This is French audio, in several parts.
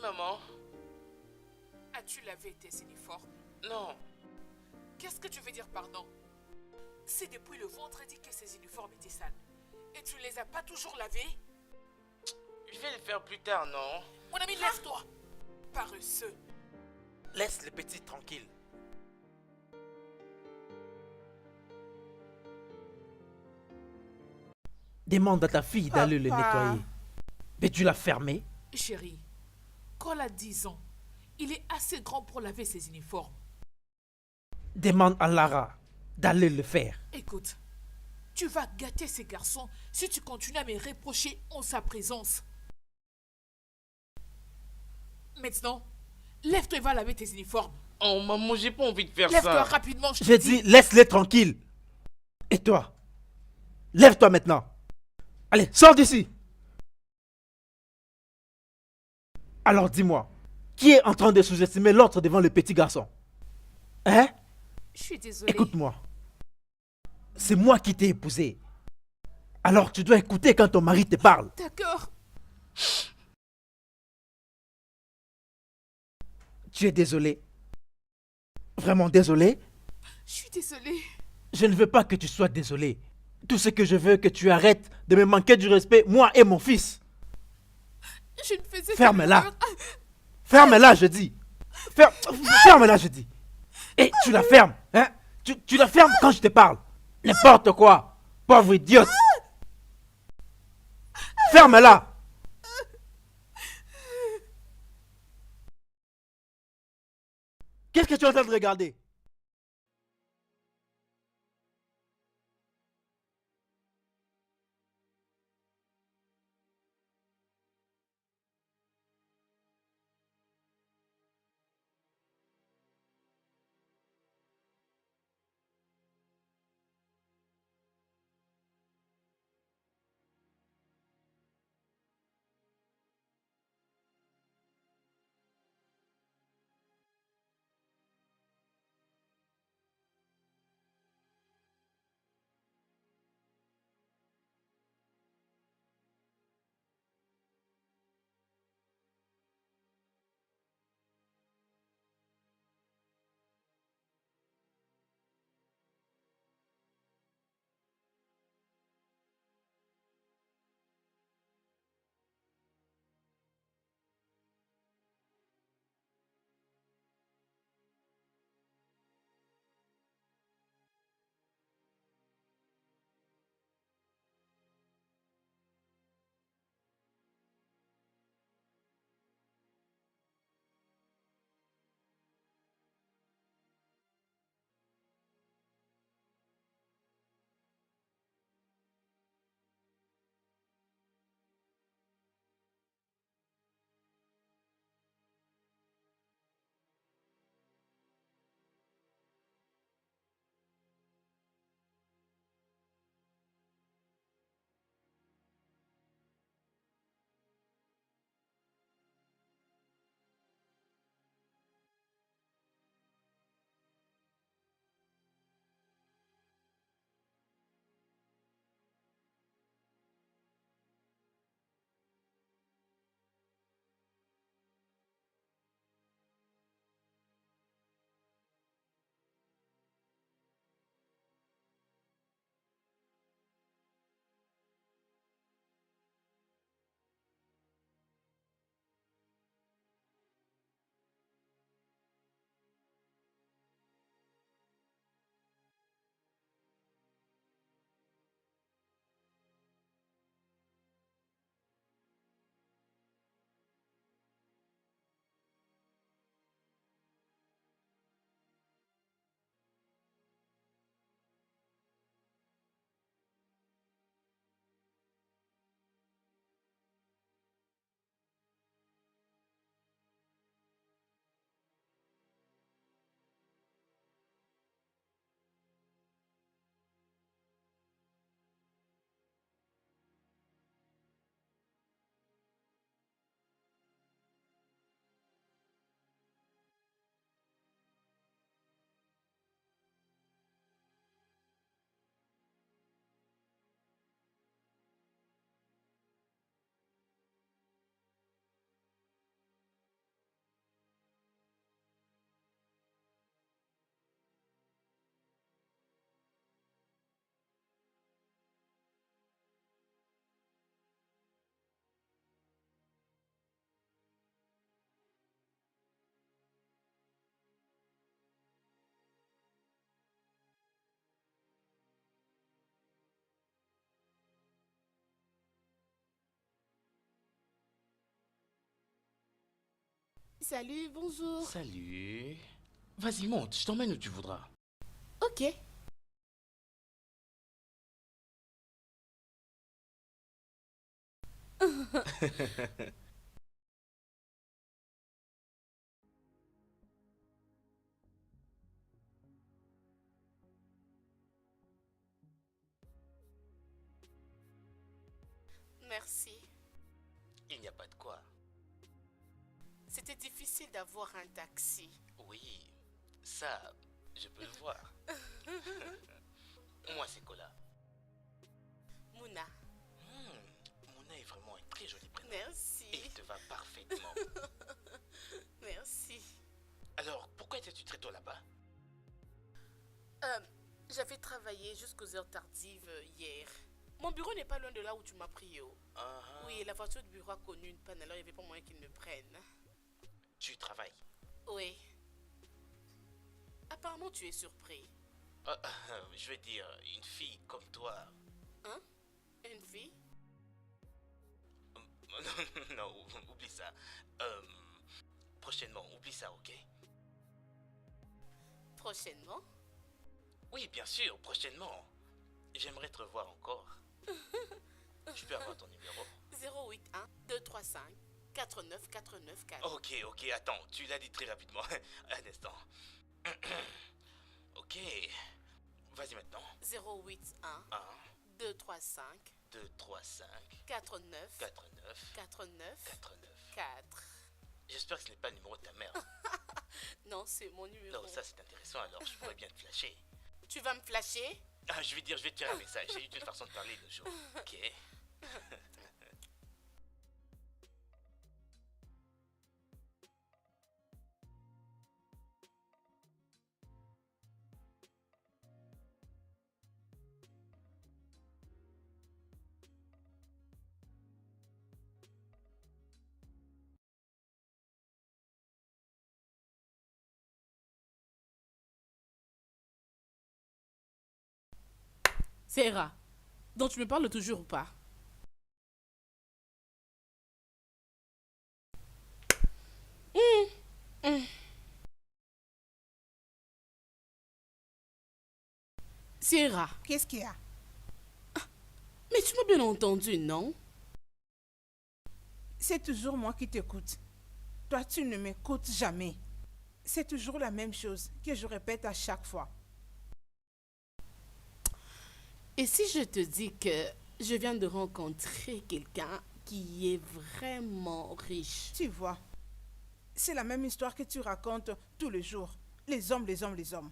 maman. As-tu lavé tes uniformes? Non. Qu'est-ce que tu veux dire pardon? C'est depuis le vendredi que ces uniformes étaient sales. Et tu ne les as pas toujours lavés? Je vais le faire plus tard, non? Mon ami, lève-toi! Paresseux. Laisse le petit tranquille. Demande à ta fille d'aller le Papa. nettoyer. Mais tu l'as fermé? Chérie, Cole a 10 ans. Il est assez grand pour laver ses uniformes. Demande à Lara d'aller le faire. Écoute, tu vas gâter ces garçons si tu continues à me reprocher en sa présence. Maintenant, lève-toi et va laver tes uniformes. Oh maman, j'ai pas envie de faire Lève-toi ça. rapidement, je te J'ai dis. dit, laisse-les tranquilles. Et toi? Lève-toi maintenant. Allez, sors d'ici. Alors dis-moi, qui est en train de sous-estimer l'autre devant le petit garçon? Hein? Je suis désolée. Écoute-moi. C'est moi qui t'ai épousé. Alors tu dois écouter quand ton mari te parle. D'accord. Tu es désolé? Vraiment désolé? Je suis désolée. Je ne veux pas que tu sois désolé. Tout ce que je veux, que tu arrêtes de me manquer du respect, moi et mon fils. Je ne faisais Ferme-la. qu'une erreur. Ferme-la, je dis. Ferme-la, je dis. Et tu la fermes, hein? Tu la fermes quand je te parle. N'importe quoi. Pauvre idiote. Ferme-la. Qu'est-ce que tu es en train de regarder? Salut, bonjour. Salut. Vas-y, monte, je t'emmène où tu voudras. Ok. Merci. Il n'y a pas de quoi. C'était difficile d'avoir un taxi. Oui, ça, je peux le voir. Moi, c'est Cola. Mouna. Mouna est vraiment un très joli prénom. Merci. Et il te va parfaitement. Merci. Alors, pourquoi étais-tu très tôt là-bas? J'avais travaillé jusqu'aux heures tardives hier. Mon bureau n'est pas loin de là où tu m'as pris. Oui, la voiture du bureau a connu une panne, alors il n'y avait pas moyen qu'ils me prennent. Tu travailles? Oui. Apparemment, tu es surpris. Je veux dire, une fille comme toi. Hein? Une fille? Non, oublie ça. Prochainement, oublie ça, ok? Prochainement? Oui, bien sûr, prochainement. J'aimerais te revoir encore. Je peux avoir ton numéro? 081 235 49494. Ok, attends, tu l'as dit très rapidement. Un instant. Ok. Vas-y maintenant. 081 1, 235 2, 3, 5, 49 49, 49 49. 4. J'espère que ce n'est pas le numéro de ta mère. Non, c'est mon numéro. Non, ça c'est intéressant, alors je pourrais bien te flasher. Tu vas me flasher? Ah, je vais te faire un message. J'ai eu une façon de parler le jour. Ok. Sarah, dont tu me parles toujours ou pas? Sarah, Qu'est-ce qu'il y a? mais tu m'as bien entendu, non? C'est toujours moi qui t'écoute. Toi, tu ne m'écoutes jamais. C'est toujours la même chose que je répète à chaque fois. Et si je te dis que je viens de rencontrer quelqu'un qui est vraiment riche? Tu vois, c'est la même histoire que tu racontes tous les jours. Les hommes, les hommes, les hommes.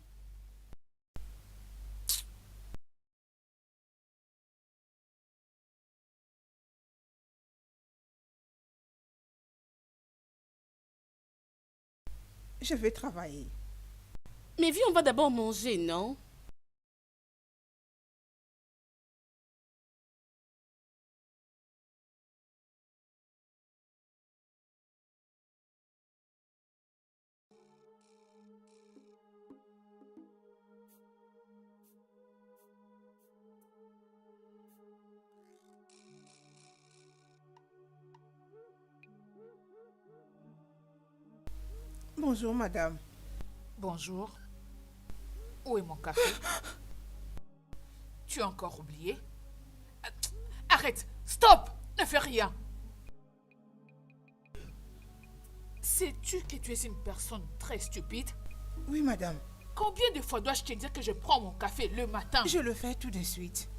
Je vais travailler. Mais viens, on va d'abord manger, non? Bonjour, madame. Bonjour. Où est mon café? Tu as encore oublié? Arrête! Stop! Ne fais rien! Sais-tu que tu es une personne très stupide? Oui, madame. Combien de fois dois-je te dire que je prends mon café le matin? Je le fais tout de suite.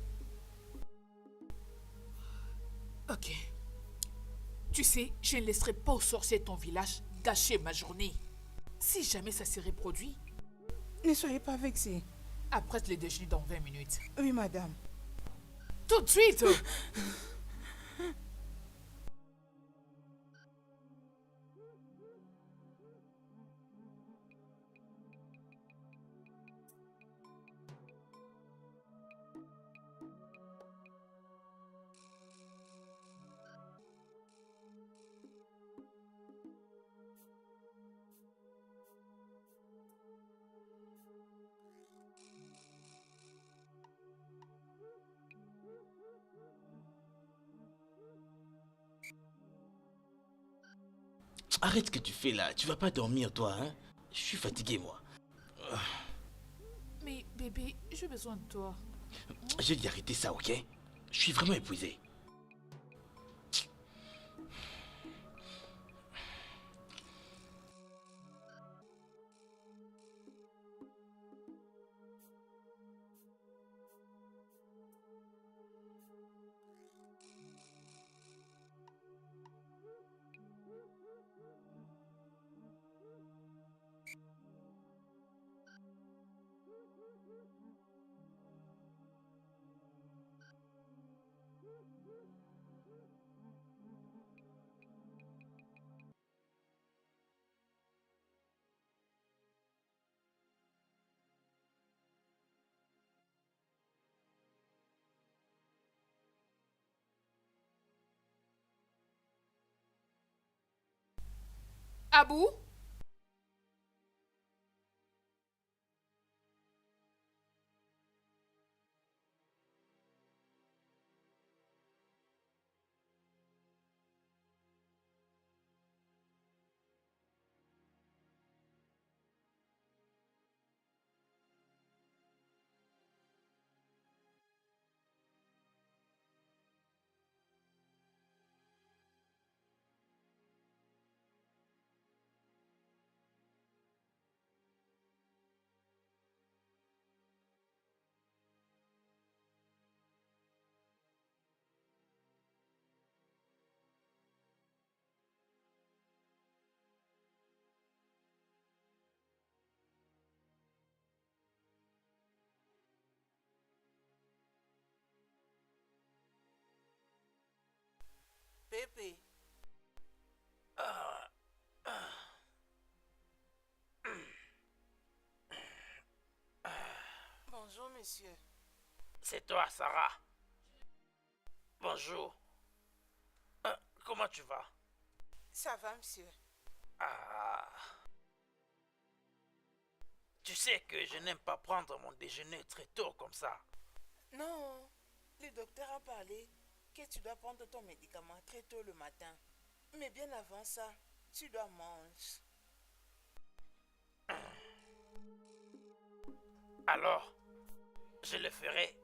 Ok. Tu sais, je ne laisserai pas aux sorciers de ton village gâcher ma journée. Si jamais ça se reproduit, Ne soyez pas vexée. après le déjeuner dans 20 minutes. Oui, madame. Tout de suite! arrête ce que tu fais là. Tu vas pas dormir, toi, hein? Je suis fatigué, moi. Mais bébé, j'ai besoin de toi. J'ai dit arrêter ça, ok? Je suis vraiment épuisé. Abou? Pépé, bonjour monsieur. C'est toi, Sarah. Bonjour. Comment tu vas? Ça va monsieur? Ah. Tu sais que je n'aime pas prendre mon déjeuner très tôt comme ça. Non, le docteur a parlé que tu dois prendre ton médicament très tôt le matin. Mais bien avant ça, tu dois manger. Alors, je le ferai.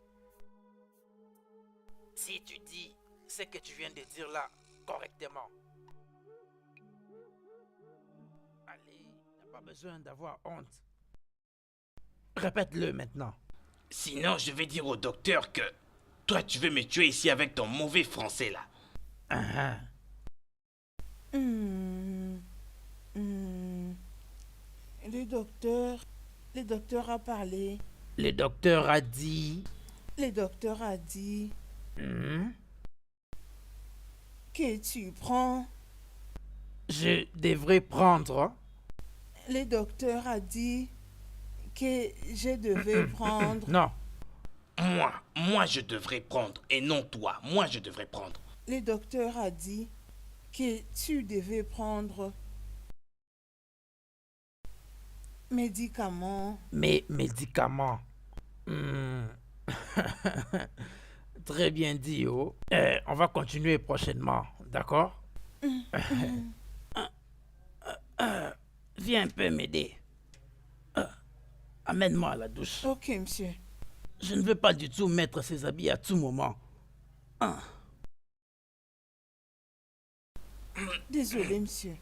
Si tu dis ce que tu viens de dire là correctement. Allez, t'as pas besoin d'avoir honte. Répète-le maintenant. Sinon, je vais dire au docteur que toi, tu veux me tuer ici avec ton mauvais français là. Le docteur a parlé. Le docteur a dit... Le docteur a dit que tu prends. Je devrais prendre... Le docteur a dit que je devais prendre. Non. Moi je devrais prendre et non toi. Moi je devrais prendre. Le docteur a dit que tu devais prendre médicaments. Mes médicaments. Très bien dit, oh. On va continuer prochainement, d'accord? Viens un peu m'aider. Amène-moi à la douche. Ok, monsieur. Je ne veux pas du tout mettre ces habits à tout moment. Désolé, monsieur.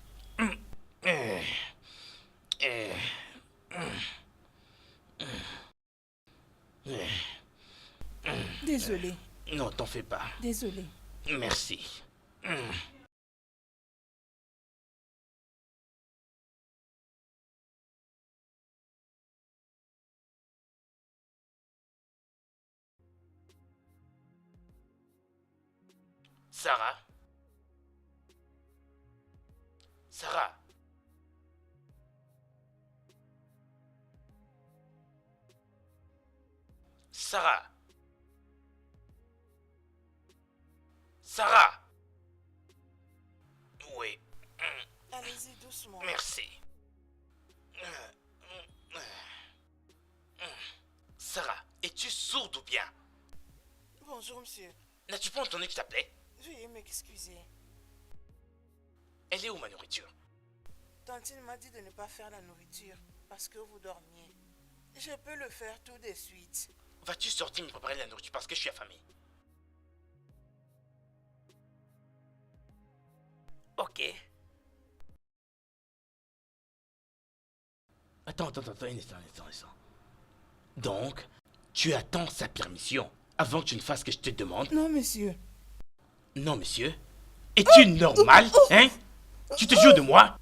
Désolé. Non, t'en fais pas. Désolé. Merci. Sarah? Sarah? Sarah? Sarah? Oui. Allez-y doucement. Merci. Sarah, es-tu sourde ou bien? Bonjour, monsieur. N'as-tu pas entendu que je t'appelais? Veuillez m'excuser. Elle est où ma nourriture? Tantine m'a dit de ne pas faire la nourriture parce que vous dormiez. Je peux le faire tout de suite. Vas-tu sortir me préparer la nourriture parce que je suis affamé? Ok. Attends, un instant. Donc, tu attends sa permission avant que tu ne fasses ce que je te demande? Non, monsieur. Non, monsieur. Es-tu normal, hein? Tu te joues de moi?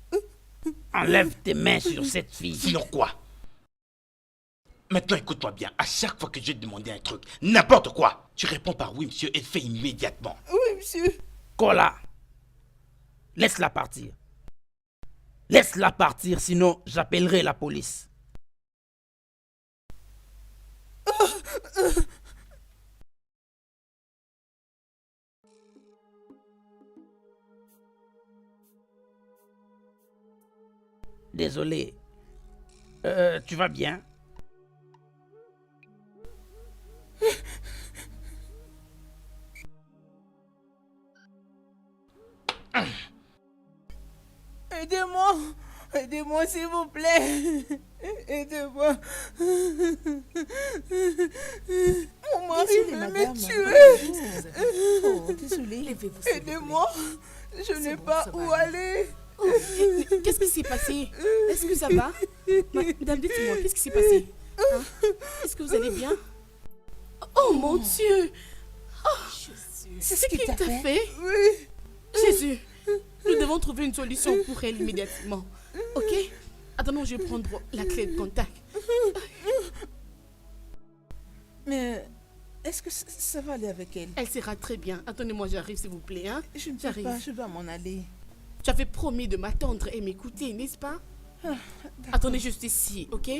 Enlève tes mains sur cette fille. Sinon quoi? Maintenant, écoute-moi bien. À chaque fois que je vais te demander un truc, n'importe quoi, tu réponds par oui, monsieur, et le fais immédiatement. Oui, monsieur. Kola, laisse-la partir. Laisse-la partir, sinon j'appellerai la police. Désolé. Tu vas bien? Aidez-moi. Aidez-moi, s'il vous plaît. Aidez-moi. Mon mari Désolée, veut madame. me tuer. Oh, désolée. Levez-vous, s'il vous plaît. Aidez-moi. Je n'ai bon, pas ça va où aller. aller. Oh, qu'est-ce qui s'est passé? Est-ce que ça va? Madame, dites-moi, qu'est-ce qui s'est passé? Hein? Est-ce que vous allez bien? Oh mon Dieu! Jésus. C'est Ce qu'il t'a fait? Oui. Jésus, nous devons trouver une solution pour elle immédiatement. Ok? Attends, je vais prendre la clé de contact. Mais est-ce que ça va aller avec elle? Elle sera très bien. Attendez-moi, j'arrive s'il vous plaît. Hein? Je ne peux J'arrive. pas, je dois m'en aller. Tu avais promis de m'attendre et m'écouter, n'est-ce pas? Attendez juste ici, ok?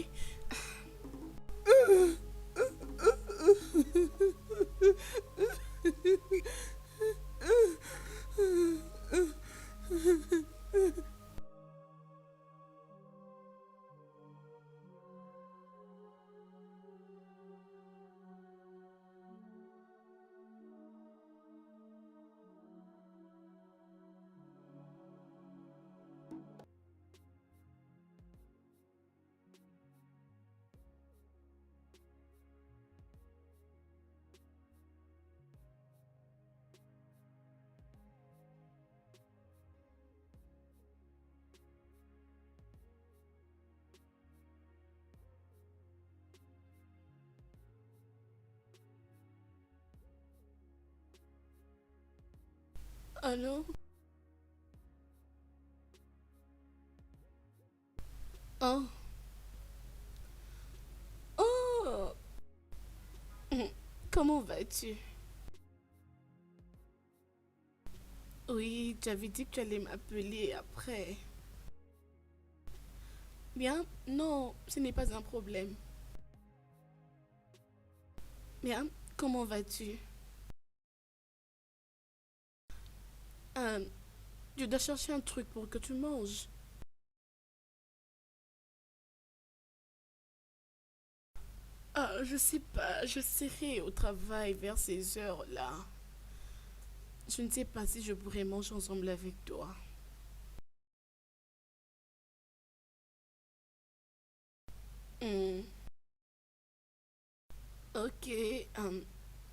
Allô? Oh. Oh. Comment vas-tu? Oui, tu avais dit que tu allais m'appeler après. Bien, non, ce n'est pas un problème. Bien, comment vas-tu? Je dois chercher un truc pour que tu manges. Je sais pas, je serai au travail vers ces heures-là. Je ne sais pas si je pourrais manger ensemble avec toi. Hmm. Ok,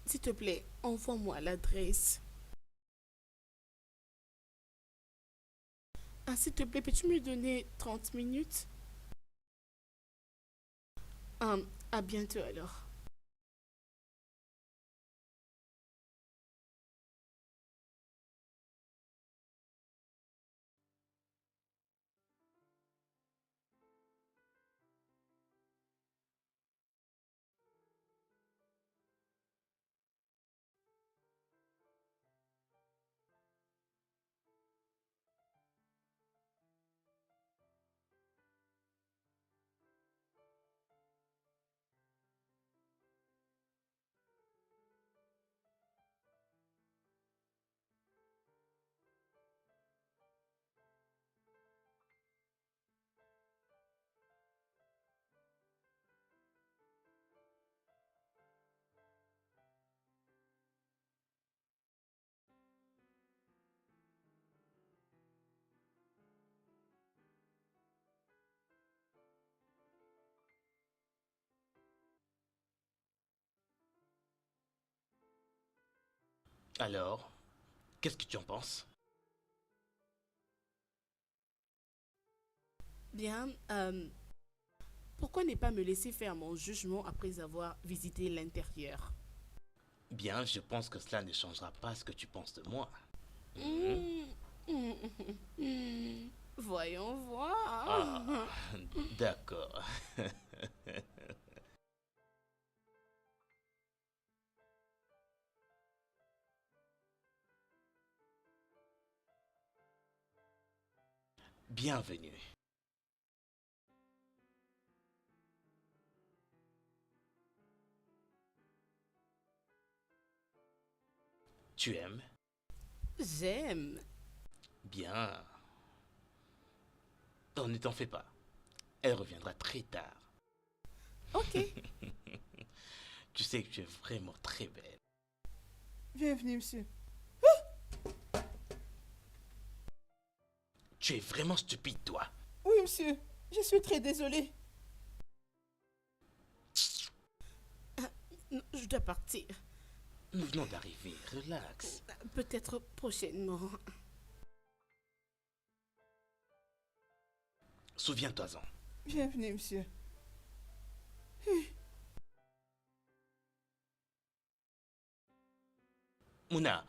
s'il te plaît, envoie-moi l'adresse. S'il te plaît, peux-tu me donner 30 minutes? À bientôt alors. Alors, qu'est-ce que tu en penses? Bien, pourquoi ne pas me laisser faire mon jugement après avoir visité l'intérieur? Bien, je pense que cela ne changera pas ce que tu penses de moi. Voyons voir. Ah, d'accord. Bienvenue. Tu aimes? J'aime. Bien. Oh, ne t'en fais pas. Elle reviendra très tard. Ok. Tu sais que tu es vraiment très belle. Bienvenue, monsieur. Tu es vraiment stupide, toi. Oui, monsieur. Je suis très désolée. Non, je dois partir. Nous venons d'arriver. Relax. Peut-être prochainement. Souviens-toi-en. Bienvenue, monsieur. Mouna.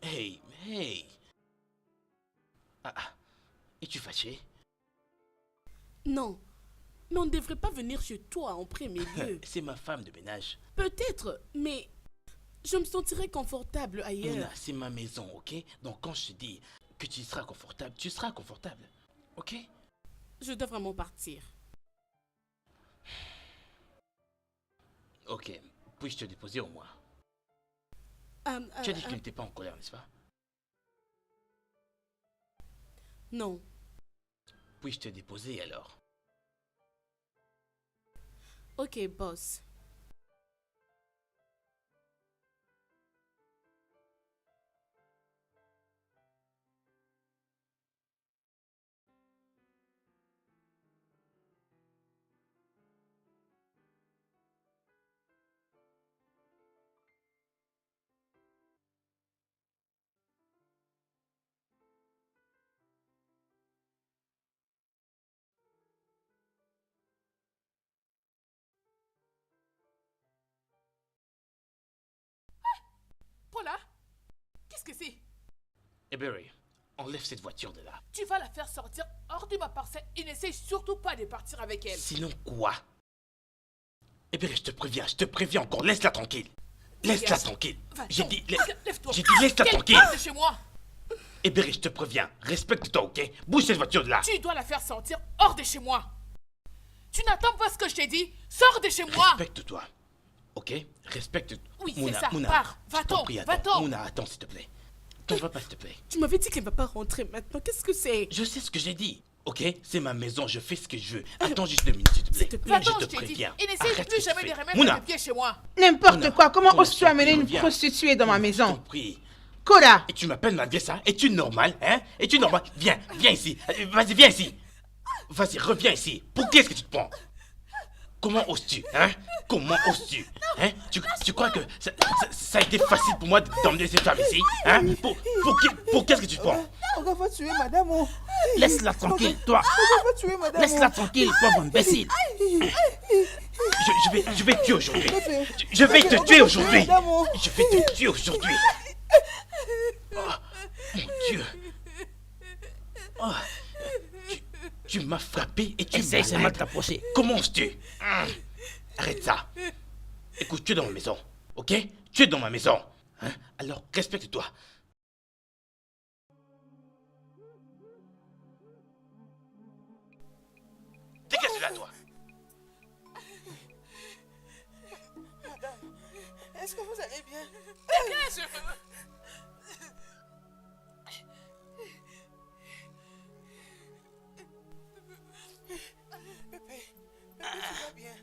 Hey, hey. Ah, es-tu fâché? Non. Mais on ne devrait pas venir chez toi en premier lieu. C'est ma femme de ménage. Peut-être, mais je me sentirais confortable ailleurs. Mouna, c'est ma maison, ok? Donc quand je te dis que tu seras confortable, tu seras confortable. Ok? Je dois vraiment partir. Ok. Puis-je te déposer au moins? Euh, Tu as dit que euh, tu n'étais pas en colère, n'est-ce pas? non. Puis-je te déposer alors? Ok, boss. Paula, qu'est-ce que c'est? Eh Barry, enlève cette voiture de là. Tu vas la faire sortir hors de ma parcelle et n'essaye surtout pas de partir avec elle. Sinon quoi? Eh Barry, je te préviens encore, laisse-la tranquille. Laisse-la tranquille. J'ai dit, Lève-toi. j'ai dit laisse-la Qu'elle tranquille. parte de chez moi. Eh Barry, je te préviens, respecte-toi, ok? Bouge cette voiture de là. Tu dois la faire sortir hors de chez moi. Tu n'attends pas ce que je t'ai dit. Sors de chez moi. Respecte-toi. Ok? Respecte. Oui, c'est Mouna, ça. Mouna, Pars. je t'en Va-t'en. prie, attends. Va-t'en. Mouna, attends, s'il te plaît. T'en vas pas, s'il te plaît. Tu m'avais dit qu'elle ne va pas rentrer maintenant. Qu'est-ce que c'est? Je sais ce que j'ai dit. Ok? C'est ma maison, je fais ce que je veux. Attends juste 2 minutes, s'il te plaît. S'il te plaît. Va-t'en, Je je te t'ai dit. préviens. Et n'essaye Arrête plus ce que jamais tu de fais. remettre Mouna. tes pieds chez moi. N'importe Mouna, quoi. Comment Mouna, oses-tu amener une reviens. prostituée dans ma Je maison? t'en prie. Cora, Et tu m'appelles malgré ça? Es-tu normal, hein? Es-tu normal? Viens, viens ici. Vas-y, viens ici. Vas-y, reviens ici. Pour qui est-ce que tu te prends? Comment oses-tu, hein? Comment oses-tu? Hein? Tu crois que ça a été facile pour moi d'emmener cette femme ici? Hein? Pour qu'est-ce que tu te prends? on va tuer madame. Oh. Laisse-la tranquille, toi. On va tuer madame. Laisse-la tranquille, pauvre imbécile. Je vais te tuer aujourd'hui. Je vais te tuer aujourd'hui. Je vais te tuer aujourd'hui. Oh, mon Dieu. Oh, tu m'as frappé et tu Essaye m'as seulement de t'approcher. Comment oses-tu? Arrête ça. Écoute, tu es dans ma maison, ok? Tu es dans ma maison. Hein? Alors, respecte-toi. Dégage de là, toi. Est-ce que vous allez bien? Dégage. Pépé, tu vas bien?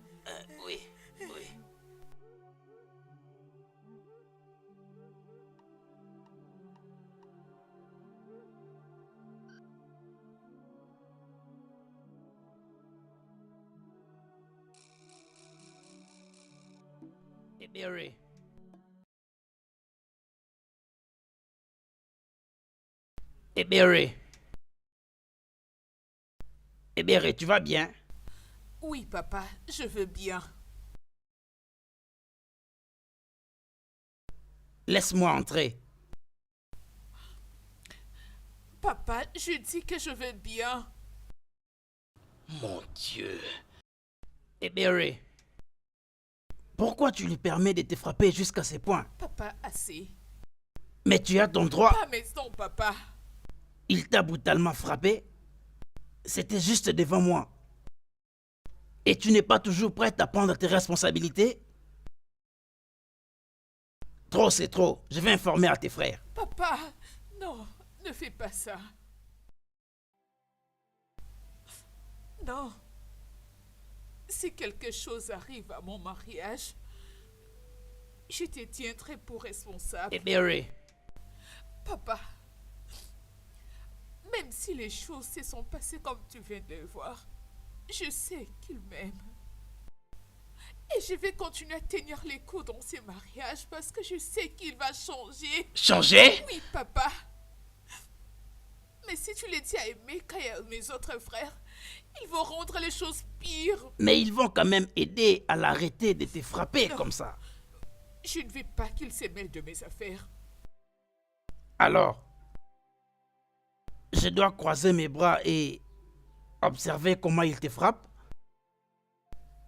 Oui, oui. Barry, Ebere. Ebere, tu vas bien? Oui, papa, je veux bien. Laisse-moi entrer. Papa, je dis que je veux bien. Mon Dieu. Ebere. Pourquoi tu lui permets de te frapper jusqu'à ce point? Papa, assez. Mais tu as ton droit. Pas maison, papa. Il t'a brutalement frappé. C'était juste devant moi. Et tu n'es pas toujours prête à prendre tes responsabilités? Trop, c'est trop. Je vais informer à tes frères. Papa, non, ne fais pas ça. Non. Si quelque chose arrive à mon mariage, je te tiendrai pour responsable. Ebere. Papa, même si les choses se sont passées comme tu viens de le voir, je sais qu'il m'aime. Et je vais continuer à tenir les coups dans ces mariages parce que je sais qu'il va changer. Changer? Oui, papa. Mais si tu les dis à Emeka et à mes autres frères, ils vont rendre les choses pires. Mais ils vont quand même aider à l'arrêter de te frapper Non. comme ça. Je ne veux pas qu'ils se mêlent de mes affaires. Alors, je dois croiser mes bras et observer comment il te frappe.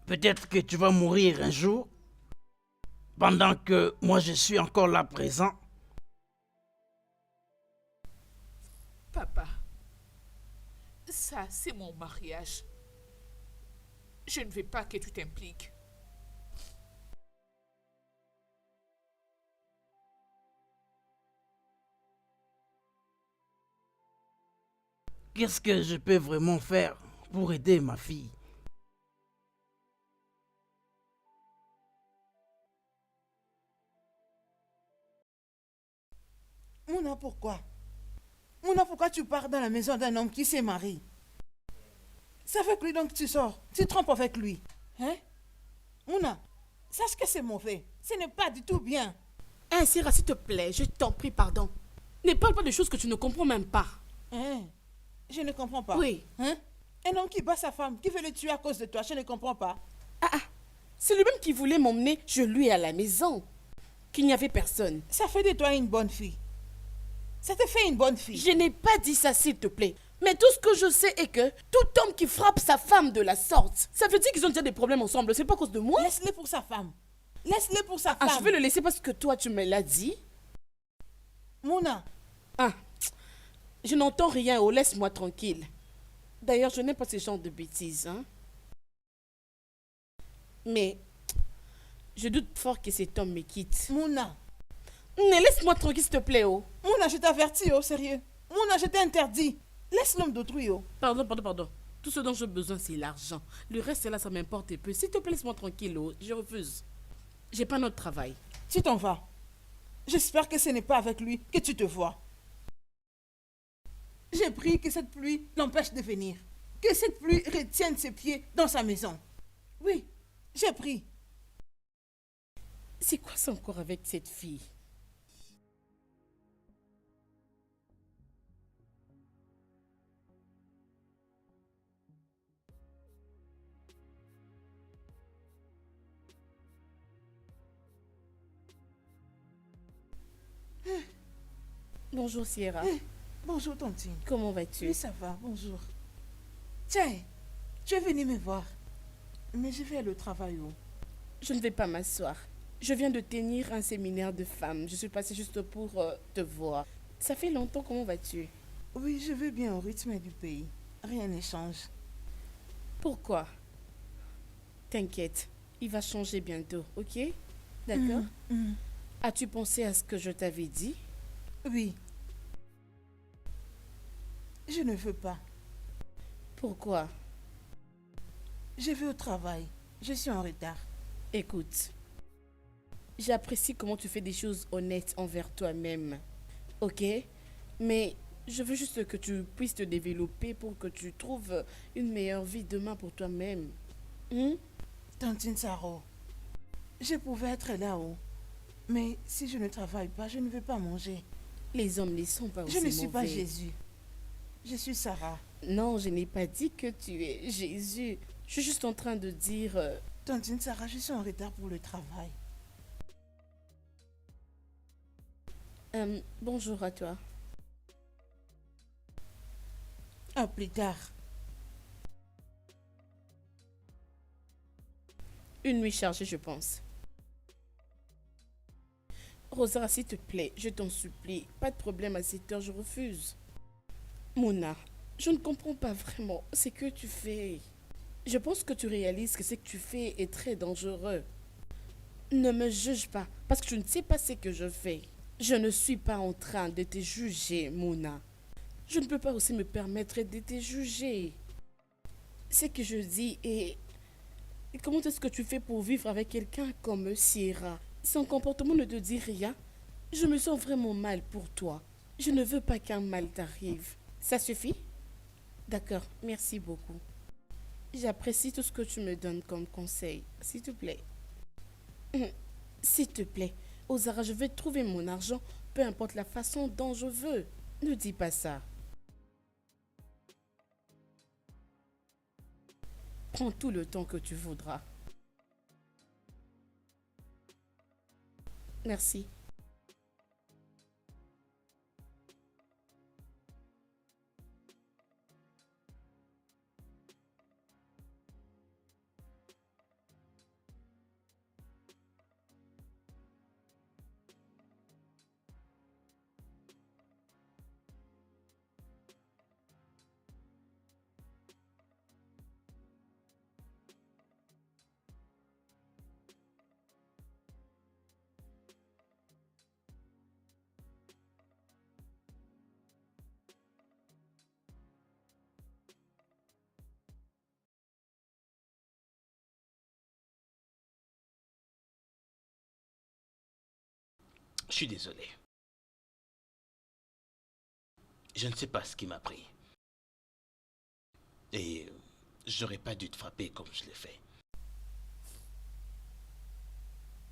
Peut-être que tu vas mourir un jour, pendant que moi je suis encore là présent. Papa, ça c'est mon mariage. Je ne veux pas que tu t'impliques. Qu'est-ce que je peux vraiment faire pour aider ma fille? Mouna, pourquoi? Mouna, pourquoi tu pars dans la maison d'un homme qui s'est marié? C'est avec lui donc que tu sors. Tu trompes avec lui. Hein? Mouna, sache que c'est mauvais. Ce n'est pas du tout bien. Hein, Sierra, s'il te plaît, je t'en prie, pardon. Ne parle pas de choses que tu ne comprends même pas. Hein? Je ne comprends pas. Oui. Hein? Un homme qui bat sa femme, qui veut le tuer à cause de toi, je ne comprends pas. C'est lui-même qui voulait m'emmener chez lui à la maison. Qu'il n'y avait personne. Ça fait de toi une bonne fille. Ça te fait une bonne fille. Je n'ai pas dit ça, s'il te plaît. Mais tout ce que je sais est que tout homme qui frappe sa femme de la sorte, ça veut dire qu'ils ont déjà des problèmes ensemble. C'est pas à cause de moi. Laisse-le pour sa femme. Laisse-le pour sa femme. Je vais le laisser parce que toi, tu me l'as dit. Mouna, Je n'entends rien. Oh, laisse-moi tranquille. D'ailleurs, je n'aime pas ce genre de bêtises. Hein. Mais je doute fort que cet homme me quitte. Mouna. Mais laisse-moi tranquille, s'il te plaît. Oh. Mouna, je t'avertis, oh, sérieux. Mouna, je t'ai interdit. Laisse l'homme d'autrui, oh. Pardon. Tout ce dont j'ai besoin, c'est l'argent. Le reste, là, ça m'importe peu. S'il te plaît, laisse-moi tranquille. Oh. Je refuse. J'ai pas notre travail. Tu t'en vas. J'espère que ce n'est pas avec lui que tu te vois. J'ai pris que cette pluie l'empêche de venir. Que cette pluie retienne ses pieds dans sa maison. Oui, j'ai pris. C'est quoi ça encore avec cette fille? Bonjour Sierra. Bonjour, Tontine. Comment vas-tu? Oui, ça va, bonjour. Tiens, tu es venu me voir. Mais je vais aller au travail, oh. Je ne vais pas m'asseoir. Je viens de tenir un séminaire de femmes. Je suis passée juste pour te voir. Ça fait longtemps, comment vas-tu? Oui, je vais bien au rythme du pays. Rien ne change. Pourquoi? T'inquiète, il va changer bientôt, ok? D'accord? As-tu pensé à ce que je t'avais dit? Oui. Je ne veux pas. Pourquoi? Je vais au travail. Je suis en retard. Écoute, j'apprécie comment tu fais des choses honnêtes envers toi-même, ok? Mais je veux juste que tu puisses te développer pour que tu trouves une meilleure vie demain pour toi-même. Tantine Saro, je pouvais être là-haut. Mais si je ne travaille pas, je ne vais pas manger. Les hommes ne sont pas aussi Je ne suis pas mauvais. Jésus. Je suis Sarah. Non, je n'ai pas dit que tu es Jésus. Je suis juste en train de dire... Tantine Sarah, je suis en retard pour le travail. bonjour à toi. À plus tard. Une nuit chargée, je pense. Rosa, s'il te plaît, je t'en supplie. Pas de problème à cette heure, je refuse. Mona, je ne comprends pas vraiment ce que tu fais. Je pense que tu réalises que ce que tu fais est très dangereux. Ne me juge pas, parce que tu ne sais pas ce que je fais. Je ne suis pas en train de te juger, Mona. Je ne peux pas aussi me permettre de te juger. Ce que je dis est... Comment est-ce que tu fais pour vivre avec quelqu'un comme Sierra? Son comportement ne te dit rien. Je me sens vraiment mal pour toi. Je ne veux pas qu'un mal t'arrive. Ça suffit? D'accord, merci beaucoup. J'apprécie tout ce que tu me donnes comme conseil. S'il te plaît. S'il te plaît. Ozara, je vais trouver mon argent, peu importe la façon dont je veux. Ne dis pas ça. Prends tout le temps que tu voudras. Merci. Je suis désolé. Je ne sais pas ce qui m'a pris. Et j'aurais pas dû te frapper comme je l'ai fait.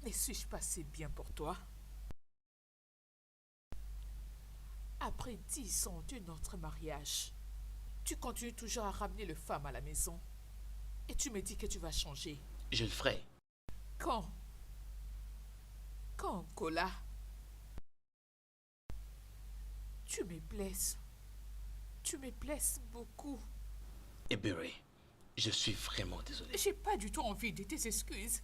Ne suis-je pas assez bien pour toi? Après 10 ans de notre mariage, tu continues toujours à ramener le femme à la maison. Et tu me dis que tu vas changer. Je le ferai. Quand? Quand, Kola? Tu me blesses. Tu me blesses beaucoup. Et Barry, je suis vraiment désolé. J'ai pas du tout envie de tes excuses.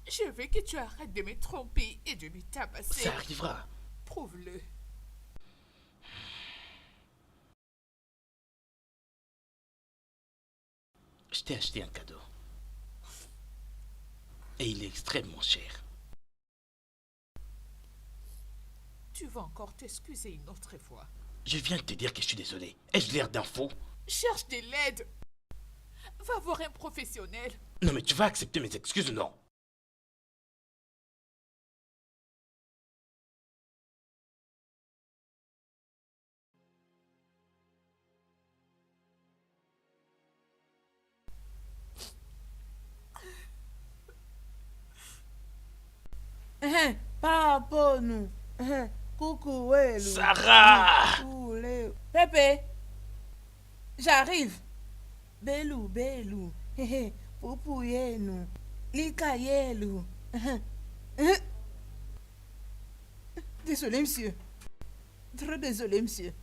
Je veux que tu arrêtes de me tromper et de me tabasser. Ça arrivera. Prouve-le. Je t'ai acheté un cadeau. Et il est extrêmement cher. Tu vas encore t'excuser une autre fois. Je viens de te dire que je suis désolé. Ai-je l'air d'un fou? Cherche de l'aide. Va voir un professionnel. Non mais tu vas accepter mes excuses ou non? Papa, nous. Coucou, ouais. Sarah! Pépé, j'arrive. Belou, belou. Poupou, nous. Lika, yelou. Désolé, monsieur. Très désolé, monsieur.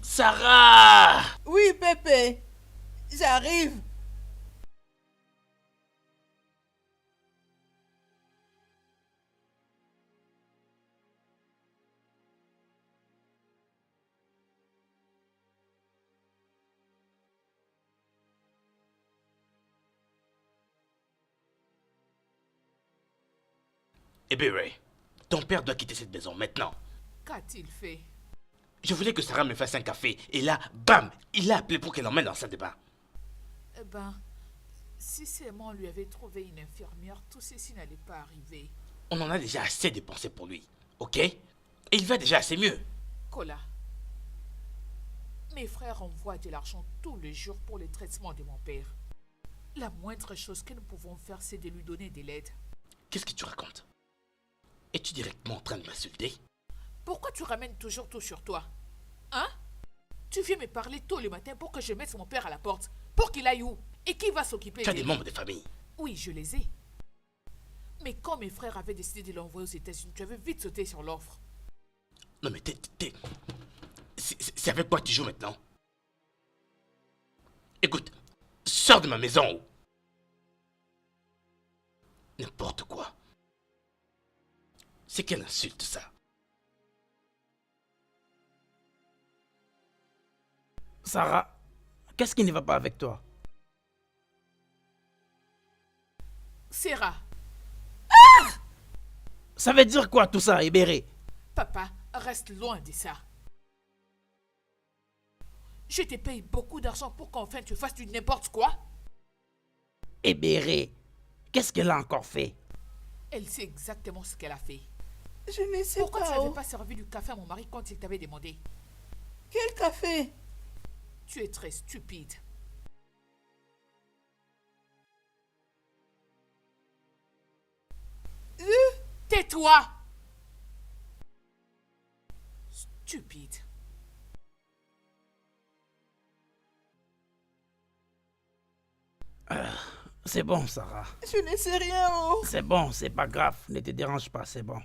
Sarah! Oui, Pépé. J'arrive. Eh bien, Ray, ton père doit quitter cette maison maintenant. Qu'a-t-il fait? Je voulais que Sarah me fasse un café. Et là, bam, il l'a appelé pour qu'elle l'emmène dans sa débat. Eh ben, si seulement on lui avait trouvé une infirmière, tout ceci n'allait pas arriver. On en a déjà assez dépensé pour lui, ok? Et il va déjà assez mieux. Kola, mes frères envoient de l'argent tous les jours pour le traitement de mon père. La moindre chose que nous pouvons faire, c'est de lui donner de l'aide. Qu'est-ce que tu racontes? Es-tu directement en train de m'insulter? Pourquoi tu ramènes toujours tout sur toi? Hein? Tu viens me parler tôt le matin pour que je mette mon père à la porte. Pour qu'il aille où? Et qui va s'occuper Tu as de des lui? membres de famille. Oui, je les ai. Mais quand mes frères avaient décidé de l'envoyer aux États-Unis, tu avais vite sauté sur l'offre. Non mais c'est avec quoi tu joues maintenant? Écoute, sors de ma maison. N'importe quoi. C'est quelle insulte ça? Sarah, qu'est-ce qui ne va pas avec toi? Sarah, Ça veut dire quoi tout ça, Ebéré? papa, reste loin de ça. Je te paye beaucoup d'argent pour qu'enfin tu fasses du n'importe quoi. Ebéré, qu'est-ce qu'elle a encore fait? Elle sait exactement ce qu'elle a fait. Je ne sais Pourquoi tu pas. n'avais Oh. pas servi du café à mon mari quand il t'avait demandé? Quel café? Tu es très stupide. Tais-toi! Stupide. C'est bon, Sarah. Je ne sais rien. Oh. C'est bon, c'est pas grave. Ne te dérange pas, c'est bon.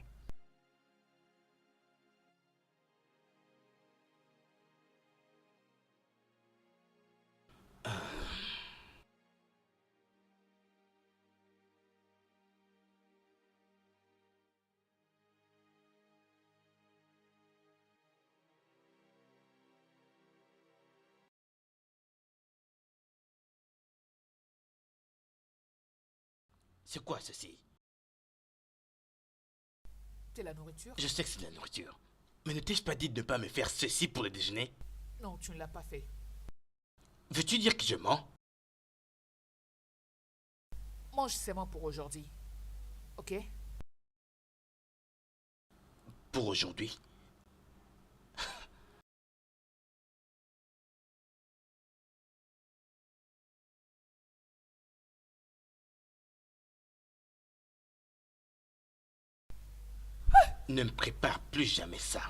C'est quoi ceci? C'est la nourriture? Je sais que c'est de la nourriture. Mais ne t'ai-je pas dit de ne pas me faire ceci pour le déjeuner? Non, tu ne l'as pas fait. Veux-tu dire que je mens? Mange seulement pour aujourd'hui. Ok? Pour aujourd'hui? Ne me prépare plus jamais ça.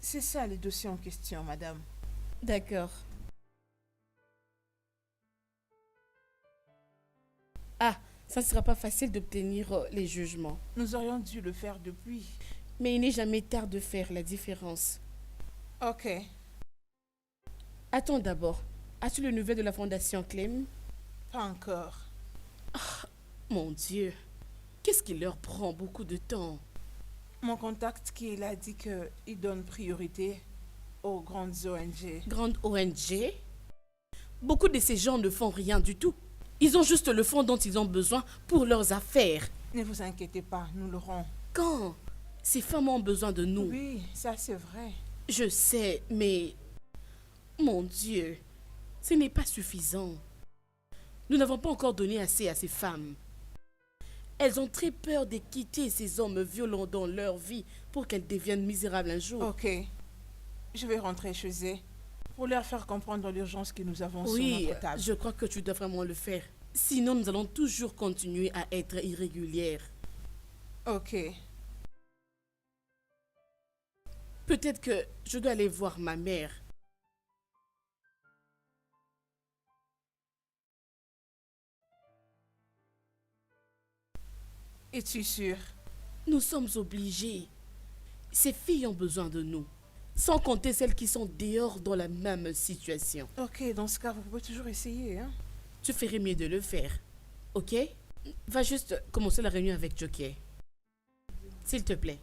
C'est ça le dossier en question, madame. D'accord. Ah, ça ne sera pas facile d'obtenir les jugements. Nous aurions dû le faire depuis. Mais il n'est jamais tard de faire la différence. Ok. Attends d'abord. As-tu le nouvelle de la fondation Clem? Pas encore. Mon Dieu. Qu'est-ce qui leur prend beaucoup de temps? Mon contact qui il a dit qu'il donne priorité aux grandes ONG. Grande ONG? Beaucoup de ces gens ne font rien du tout. Ils ont juste le fonds dont ils ont besoin pour leurs affaires. Ne vous inquiétez pas, nous l'aurons. Quand ces femmes ont besoin de nous, Oui, ça c'est vrai. je sais, mais... Mon Dieu, ce n'est pas suffisant. Nous n'avons pas encore donné assez à ces femmes. Elles ont très peur de quitter ces hommes violents dans leur vie pour qu'elles deviennent misérables un jour. Ok. Je vais rentrer chez eux pour leur faire comprendre l'urgence que nous avons Oui, sur notre table. je crois que tu dois vraiment le faire. Sinon, nous allons toujours continuer à être irrégulières. Ok. Peut-être que je dois aller voir ma mère. Es-tu sûr? Nous sommes obligés. Ces filles ont besoin de nous. Sans compter celles qui sont dehors dans la même situation. Ok, dans ce cas, vous pouvez toujours essayer, hein? Tu ferais mieux de le faire. Ok? Va juste commencer la réunion avec Jockey. S'il te plaît.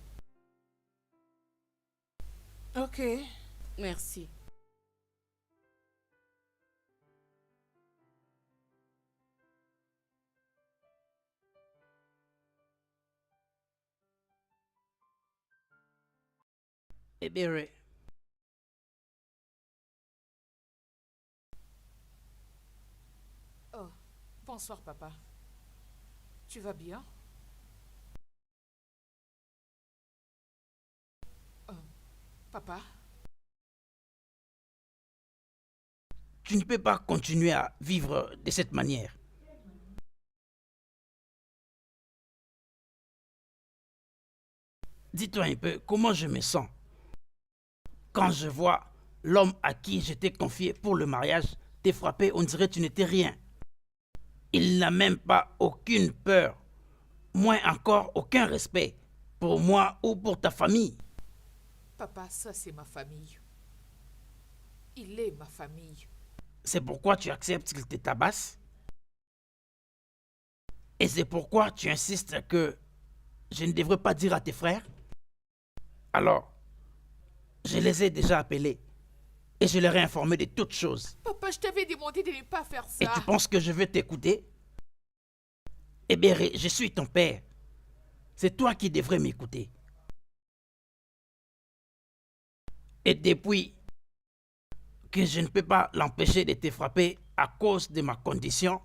Ok. Merci. Ebéré. Bonsoir, papa. Tu vas bien? Papa? Tu ne peux pas continuer à vivre de cette manière. Dis-toi un peu comment je me sens quand je vois l'homme à qui je t'ai confié pour le mariage te frapper, on dirait que tu n'étais rien. Il n'a même pas aucune peur, moins encore aucun respect pour moi ou pour ta famille. Papa, ça c'est ma famille. Il est ma famille. C'est pourquoi tu acceptes qu'il te tabasse. Et c'est pourquoi tu insistes que je ne devrais pas dire à tes frères. Alors, je les ai déjà appelés et je leur ai informé de toutes choses. Papa, je t'avais demandé de ne pas faire ça. Et tu penses que je vais t'écouter? Eh bien, je suis ton père. C'est toi qui devrais m'écouter. Et depuis que je ne peux pas l'empêcher de te frapper à cause de ma condition,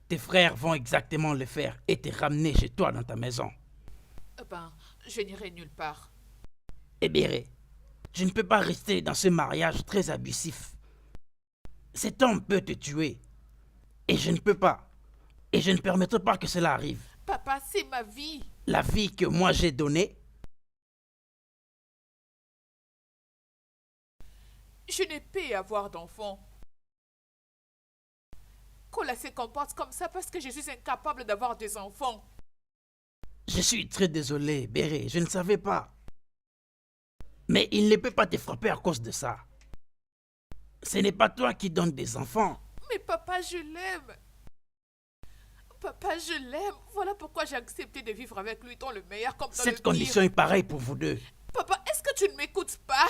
tes frères vont exactement le faire et te ramener chez toi dans ta maison. Je n'irai nulle part. Eh bien, je ne peux pas rester dans ce mariage très abusif. Cet homme peut te tuer. Et je ne peux pas. Et je ne permettrai pas que cela arrive. Papa, c'est ma vie. La vie que moi j'ai donnée, je n'ai pas avoir d'enfant. Kola se comporte comme ça parce que je suis incapable d'avoir des enfants. je suis très désolé, Béré, je ne savais pas. Mais il ne peut pas te frapper à cause de ça. Ce n'est pas toi qui donnes des enfants. Mais papa, je l'aime. Papa, je l'aime. Voilà pourquoi j'ai accepté de vivre avec lui dans le meilleur comme dans le pire. Cette condition est pareille pour vous deux. Papa, est-ce que tu ne m'écoutes pas?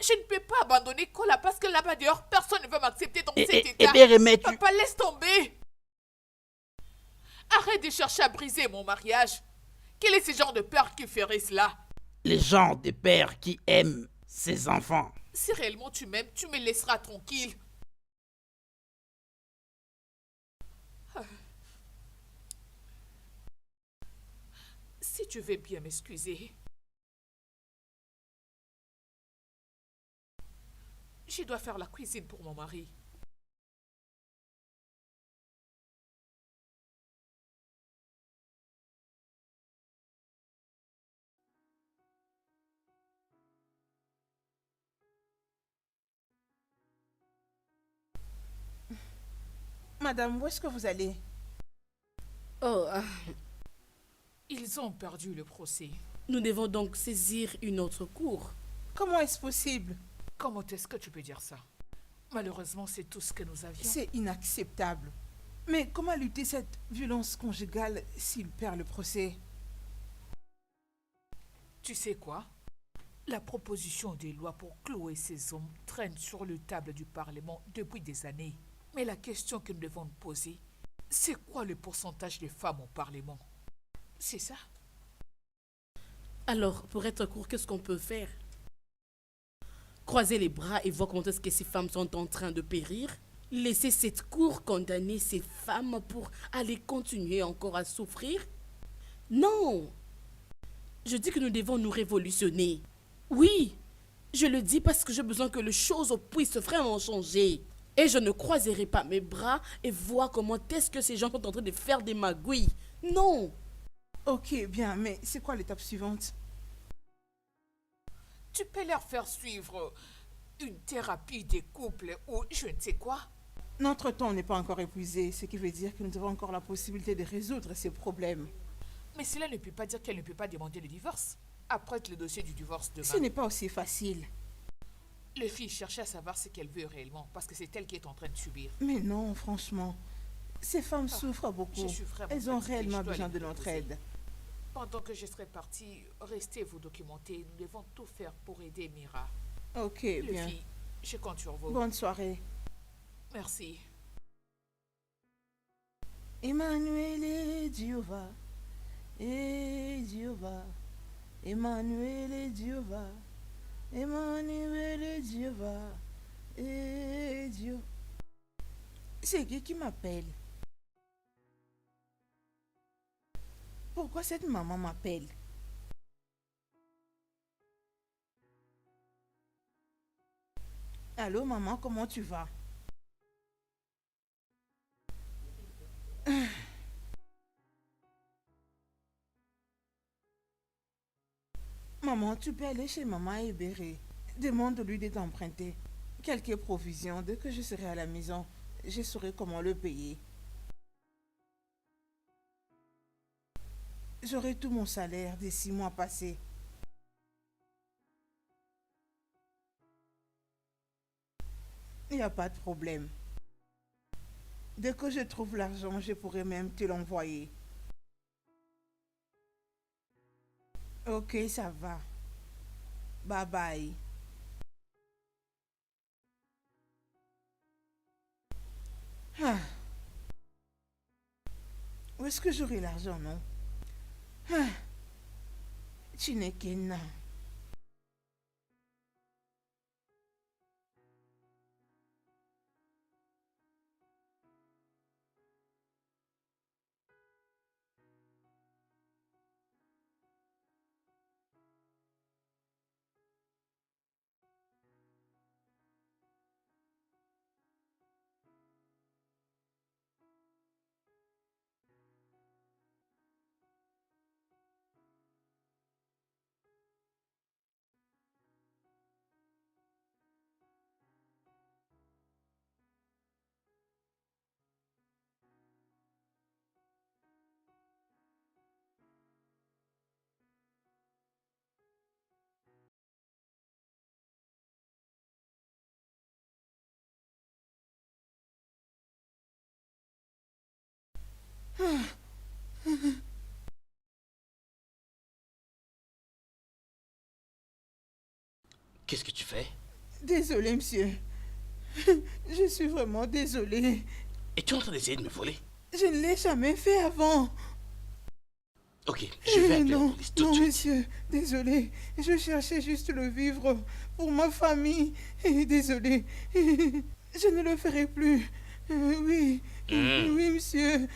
Je ne peux pas abandonner Kola parce que là-bas dehors, personne ne veut m'accepter dans cet état. Béré, mais tu... Papa, laisse tomber. Arrête de chercher à briser mon mariage. Quel est ce genre de père qui ferait cela? Les gens de pères qui aiment ses enfants. Si réellement tu m'aimes, tu me laisseras tranquille. Si tu veux bien m'excuser. Je dois faire la cuisine pour mon mari. Madame, où est-ce que vous allez? Oh, Ils ont perdu le procès. nous devons donc saisir une autre cour. Comment est-ce possible? Comment est-ce que tu peux dire ça? Malheureusement, c'est tout ce que nous avions. C'est inacceptable. Mais comment lutter cette violence conjugale s'il perd le procès? Tu sais quoi? La proposition de loi pour clouer ces hommes traîne sur le table du Parlement depuis des années. Mais la question que nous devons nous poser, c'est quoi le pourcentage de femmes au Parlement? C'est ça? Alors, pour être court, qu'est-ce qu'on peut faire? Croiser les bras et voir comment est-ce que ces femmes sont en train de périr? Laisser cette cour condamner ces femmes pour aller continuer encore à souffrir? Non! Je dis que nous devons nous révolutionner. Oui, je le dis parce que j'ai besoin que les choses puissent vraiment changer. Et je ne croiserai pas mes bras et voir comment est-ce que ces gens sont en train de faire des magouilles. Non! Ok, bien, mais c'est quoi l'étape suivante? Tu peux leur faire suivre une thérapie des couples ou je ne sais quoi. Notre temps n'est pas encore épuisé, ce qui veut dire que nous avons encore la possibilité de résoudre ces problèmes. Mais cela ne peut pas dire qu'elle ne peut pas demander le divorce. Après le dossier du divorce demain. Ce n'est pas aussi facile. Les filles cherchent à savoir ce qu'elle veut réellement parce que c'est elle qui est en train de subir. Mais non, franchement. Ces femmes souffrent beaucoup. je suis vraiment Elles ont fatiguée, réellement je dois besoin les de notre proposer. aide. Pendant que je serai partie, restez vous documenter. Nous devons tout faire pour aider Mira. Ok, Les bien. filles, je compte sur vous. Bonne soirée. Merci. Emmanuel Diova, et Diova, Emmanuel Diova, Emmanuel Diova, et Diova. C'est qui m'appelle? Pourquoi cette maman m'appelle? Allô maman, comment tu vas? Maman, tu peux aller chez maman Ebéré. Demande-lui de t'emprunter quelques provisions. Dès que je serai à la maison, je saurai comment le payer. J'aurai tout mon salaire des 6 mois passés. Il n'y a pas de problème. Dès que je trouve l'argent, je pourrai même te l'envoyer. Ok, ça va. Bye bye. Ah. Où est-ce que j'aurai l'argent, non? Ah. Chinekena. Qu'est-ce que tu fais? Désolé, monsieur. Je suis vraiment désolée. Et tu es en train d'essayer de me voler? Je ne l'ai jamais fait avant. Ok, je vais appeler la Non, police tout de non, suite. monsieur, désolé. Je cherchais juste le vivre pour ma famille. Désolé. Je ne le ferai plus. Oui, oui, monsieur.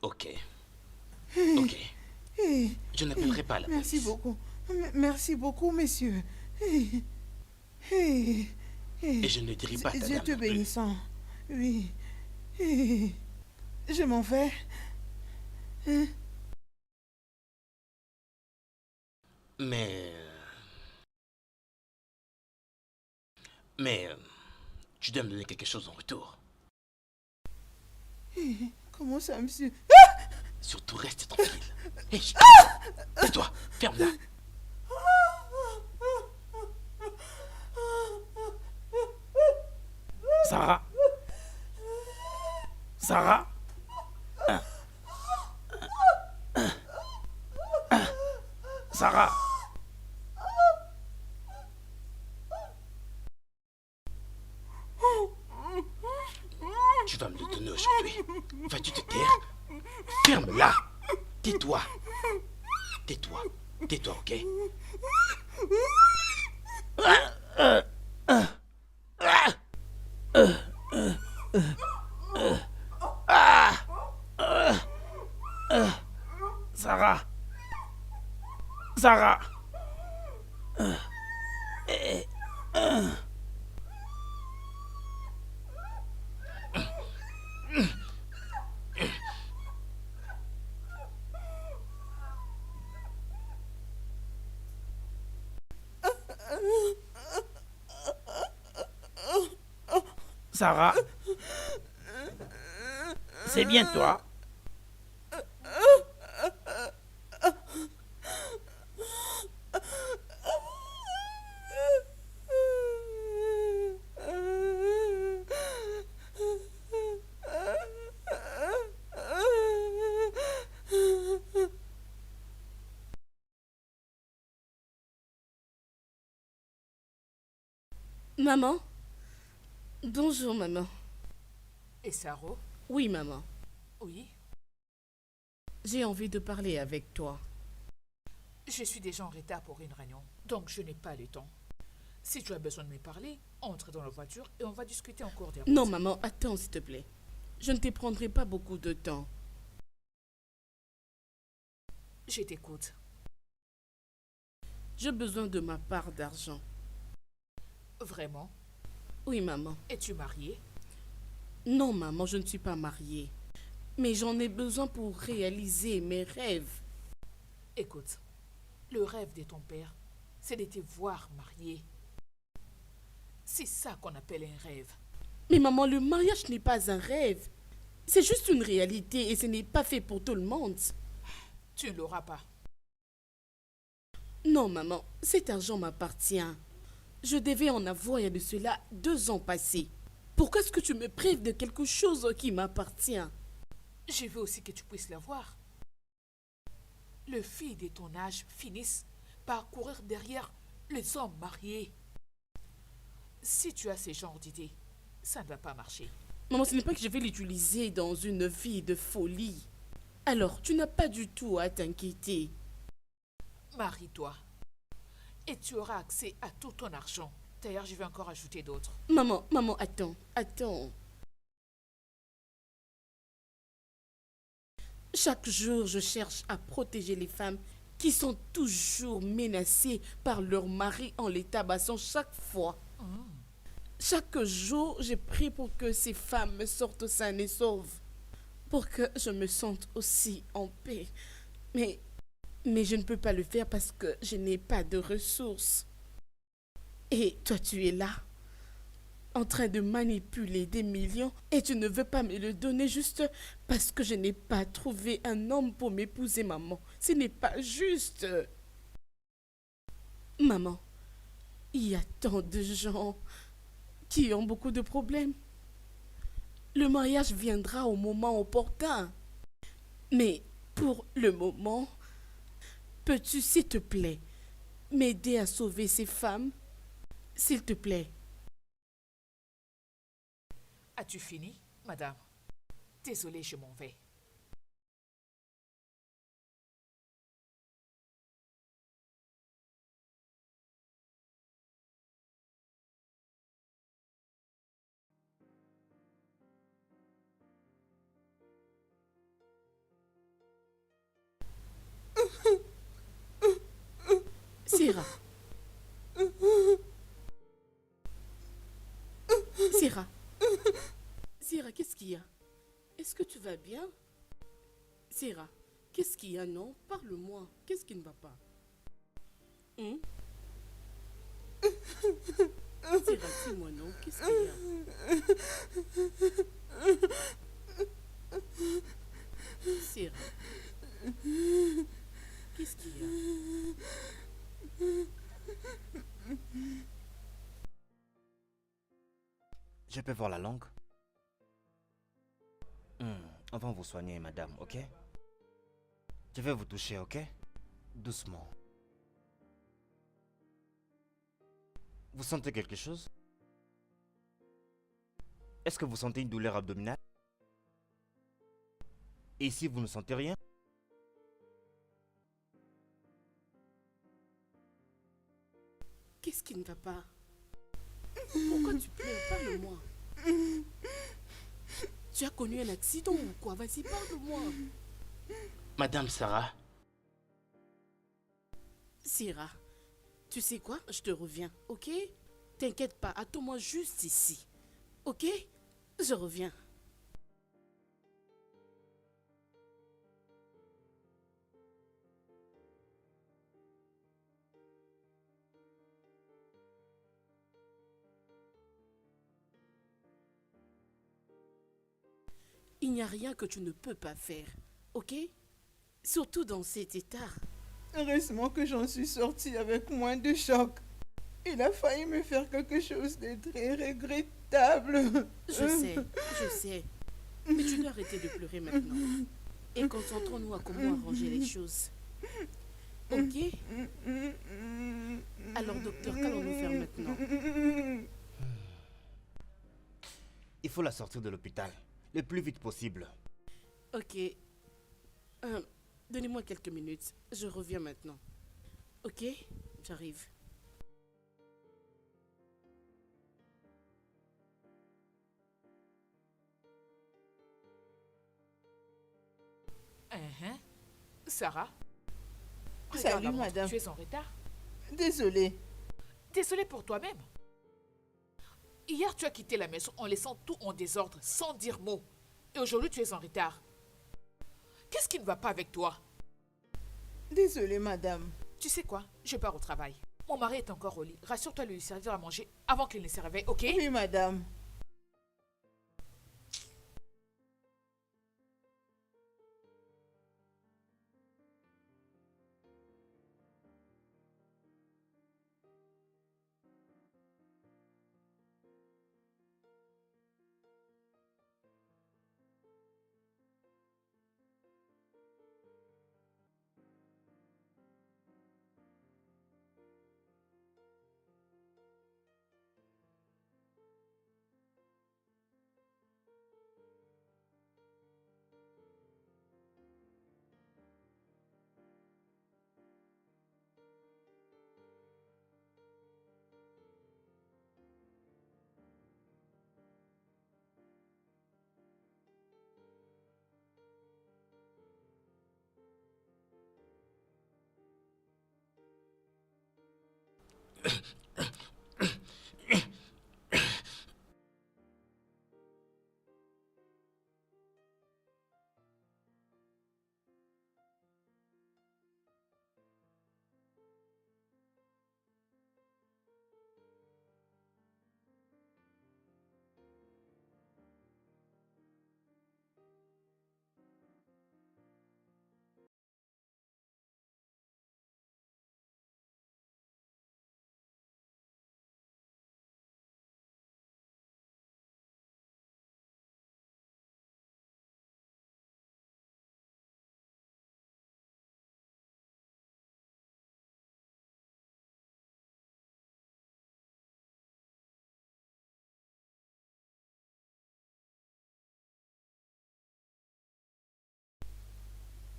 Ok. Ok. Je n'appellerai pas la Merci police. beaucoup. Merci beaucoup, monsieur. Et je ne dirai pas à ta Dieu dame te non plus. bénissant. Oui. Je m'en vais. Mais... tu dois me donner quelque chose en retour. Comment ça, monsieur? Surtout reste tranquille. Hé, chut. Tais-toi, ferme-la. Sarah. Sarah. Sarah. Tu vas me le donner aujourd'hui. Vas-tu te taire? Ferme-la. Tais-toi. Tais-toi. Tais-toi, ok? Sarah. Sarah. Sarah. C'est bien toi. Maman? Bonjour, maman. Et Saro? Oui, maman. Oui, J'ai envie de parler avec toi. je suis déjà en retard pour une réunion, donc je n'ai pas le temps. Si tu as besoin de me parler, entre dans la voiture et on va discuter en cours de route. Non, maman, attends, s'il te plaît. Je ne te prendrai pas beaucoup de temps. Je t'écoute. J'ai besoin de ma part d'argent. Vraiment? Oui, maman. Es-tu mariée? Non, maman, je ne suis pas mariée. Mais j'en ai besoin pour réaliser mes rêves. Écoute, le rêve de ton père, c'est de te voir mariée. C'est ça qu'on appelle un rêve. Mais maman, le mariage n'est pas un rêve. C'est juste une réalité et ce n'est pas fait pour tout le monde. Tu ne l'auras pas. Non, maman, cet argent m'appartient. Je devais en avoir il y a de cela 2 ans passés. Pourquoi est-ce que tu me prives de quelque chose qui m'appartient? Je veux aussi que tu puisses l'avoir. Les filles de ton âge finissent par courir derrière les hommes mariés. Si tu as ce genre d'idée, ça ne va pas marcher. Maman, ce n'est pas que je vais l'utiliser dans une vie de folie. Alors, tu n'as pas du tout à t'inquiéter. Marie-toi. Et tu auras accès à tout ton argent. D'ailleurs, je vais encore ajouter d'autres. Maman, attends. Chaque jour, je cherche à protéger les femmes qui sont toujours menacées par leur mari en les tabassant chaque fois. Chaque jour, je prie pour que ces femmes me sortent saines et sauves. Pour que je me sente aussi en paix. Mais je ne peux pas le faire parce que je n'ai pas de ressources. Et toi, tu es là, en train de manipuler des millions et tu ne veux pas me le donner juste parce que je n'ai pas trouvé un homme pour m'épouser, maman. Ce n'est pas juste. Maman, il y a tant de gens qui ont beaucoup de problèmes. Le mariage viendra au moment opportun. Mais pour le moment, peux-tu, s'il te plaît, m'aider à sauver ces femmes? S'il te plaît. As-tu fini, madame? Désolée, je m'en vais. Syrah. Syrah. Syrah, qu'est-ce qu'il y a? Est-ce que tu vas bien? Syrah, qu'est-ce qu'il y a, non? Parle-moi. Qu'est-ce qui ne va pas? Syrah, dis-moi, non? Qu'est-ce qu'il y a? Syrah. Qu'est-ce qu'il y a? Je peux voir la langue? On va vous soigner, madame, ok? Je vais vous toucher, ok? Doucement. Vous sentez quelque chose? Est-ce que vous sentez une douleur abdominale? Et si vous ne sentez rien? Qu'est-ce qui ne va pas? Pourquoi tu pleures? Parle-moi. Tu as connu un accident ou quoi? Vas-y, parle-moi. Madame Sarah, Syrah, tu sais quoi? Je te reviens, ok? T'inquiète pas, attends-moi juste ici. Ok? Je reviens. Il n'y a rien que tu ne peux pas faire, ok? Surtout dans cet état. Heureusement que j'en suis sortie avec moins de choc. Il a failli me faire quelque chose de très regrettable. Je sais. Mais tu dois arrêter de pleurer maintenant. Et concentrons-nous à comment arranger les choses. Ok? Alors, docteur, qu'allons-nous faire maintenant? Il faut la sortir de l'hôpital, le plus vite possible. Ok. Donnez-moi quelques minutes. Je reviens maintenant. Ok? J'arrive. Hein? Sarah? Salut, Regarde la montre, madame. tu es en retard. Désolée. Désolée pour toi-même. Hier, tu as quitté la maison en laissant tout en désordre, sans dire mot. Et aujourd'hui, tu es en retard. Qu'est-ce qui ne va pas avec toi? Désolée, madame. Tu sais quoi? Je pars au travail. Mon mari est encore au lit. Rassure-toi de lui servir à manger avant qu'il ne se réveille, ok? Oui, madame.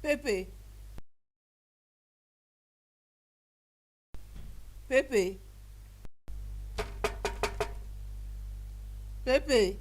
Pépé. Pépé. Pépé.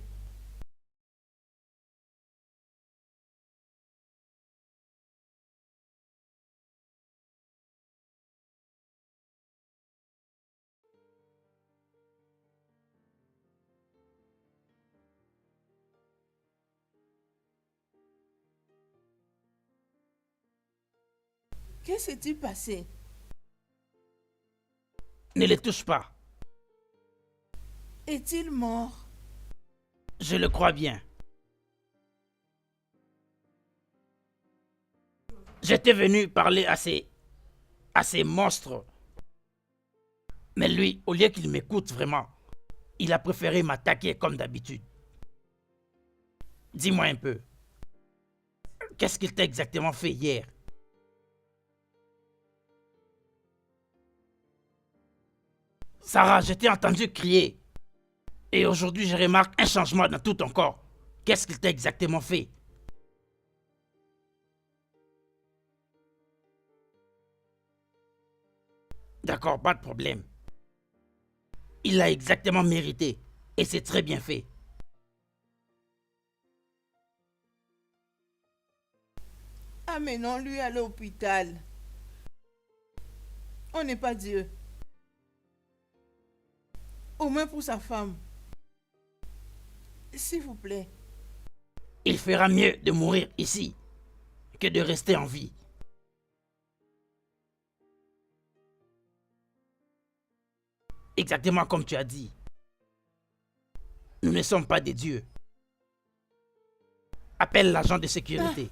Qu'est-ce qui s'est passé? Ne les touche pas. Est-il mort? Je le crois bien. J'étais venu parler à ces monstres. Mais lui, au lieu qu'il m'écoute vraiment, il a préféré m'attaquer comme d'habitude. Dis-moi un peu. Qu'est-ce qu'il t'a exactement fait hier? Sarah, je t'ai entendu crier. Et aujourd'hui, je remarque un changement dans tout ton corps. Qu'est-ce qu'il t'a exactement fait? D'accord, pas de problème. Il l'a exactement mérité. Et c'est très bien fait. Amenons-lui à l'hôpital. On n'est pas Dieu. Au moins pour sa femme. S'il vous plaît. Il fera mieux de mourir ici que de rester en vie. Exactement comme tu as dit. Nous ne sommes pas des dieux. Appelle l'agent de sécurité.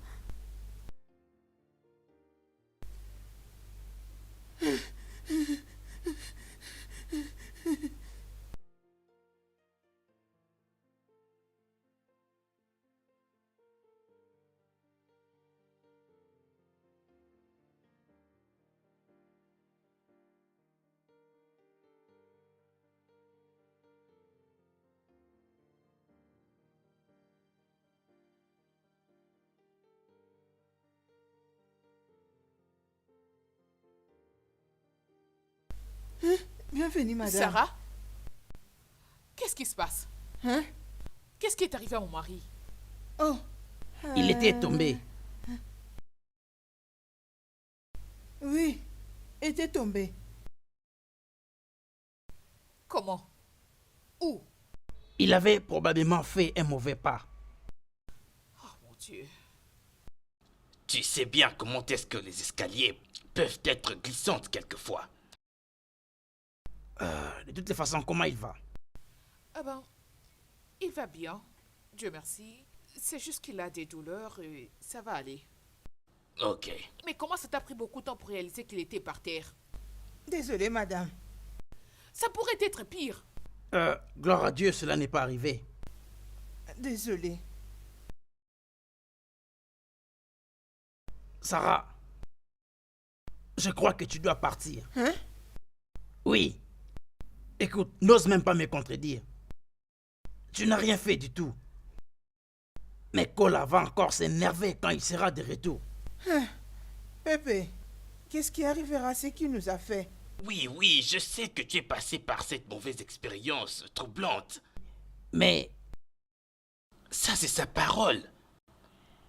Bienvenue, madame. Sarah? Qu'est-ce qui se passe? Hein? Qu'est-ce qui est arrivé à mon mari? Oh. Il était tombé. Oui, était tombé. Comment? Où? Il avait probablement fait un mauvais pas. Oh mon Dieu. Tu sais bien comment est-ce que les escaliers peuvent être glissantes quelquefois. De toutes les façons, comment il va? Ah ben, il va bien. Dieu merci. C'est juste qu'il a des douleurs et ça va aller. Ok. Mais comment ça t'a pris beaucoup de temps pour réaliser qu'il était par terre? Désolée, madame. Ça pourrait être pire. Gloire à Dieu, cela n'est pas arrivé. Désolée. Sarah, je crois que tu dois partir. Hein? Oui. Écoute, n'ose même pas me contredire. Tu n'as rien fait du tout. Mais Kola va encore s'énerver quand il sera de retour. Pépé, qu'est-ce qui arrivera à ce qu'il nous a fait? Oui, oui, je sais que tu es passé par cette mauvaise expérience troublante. Mais Ça, c'est sa parole.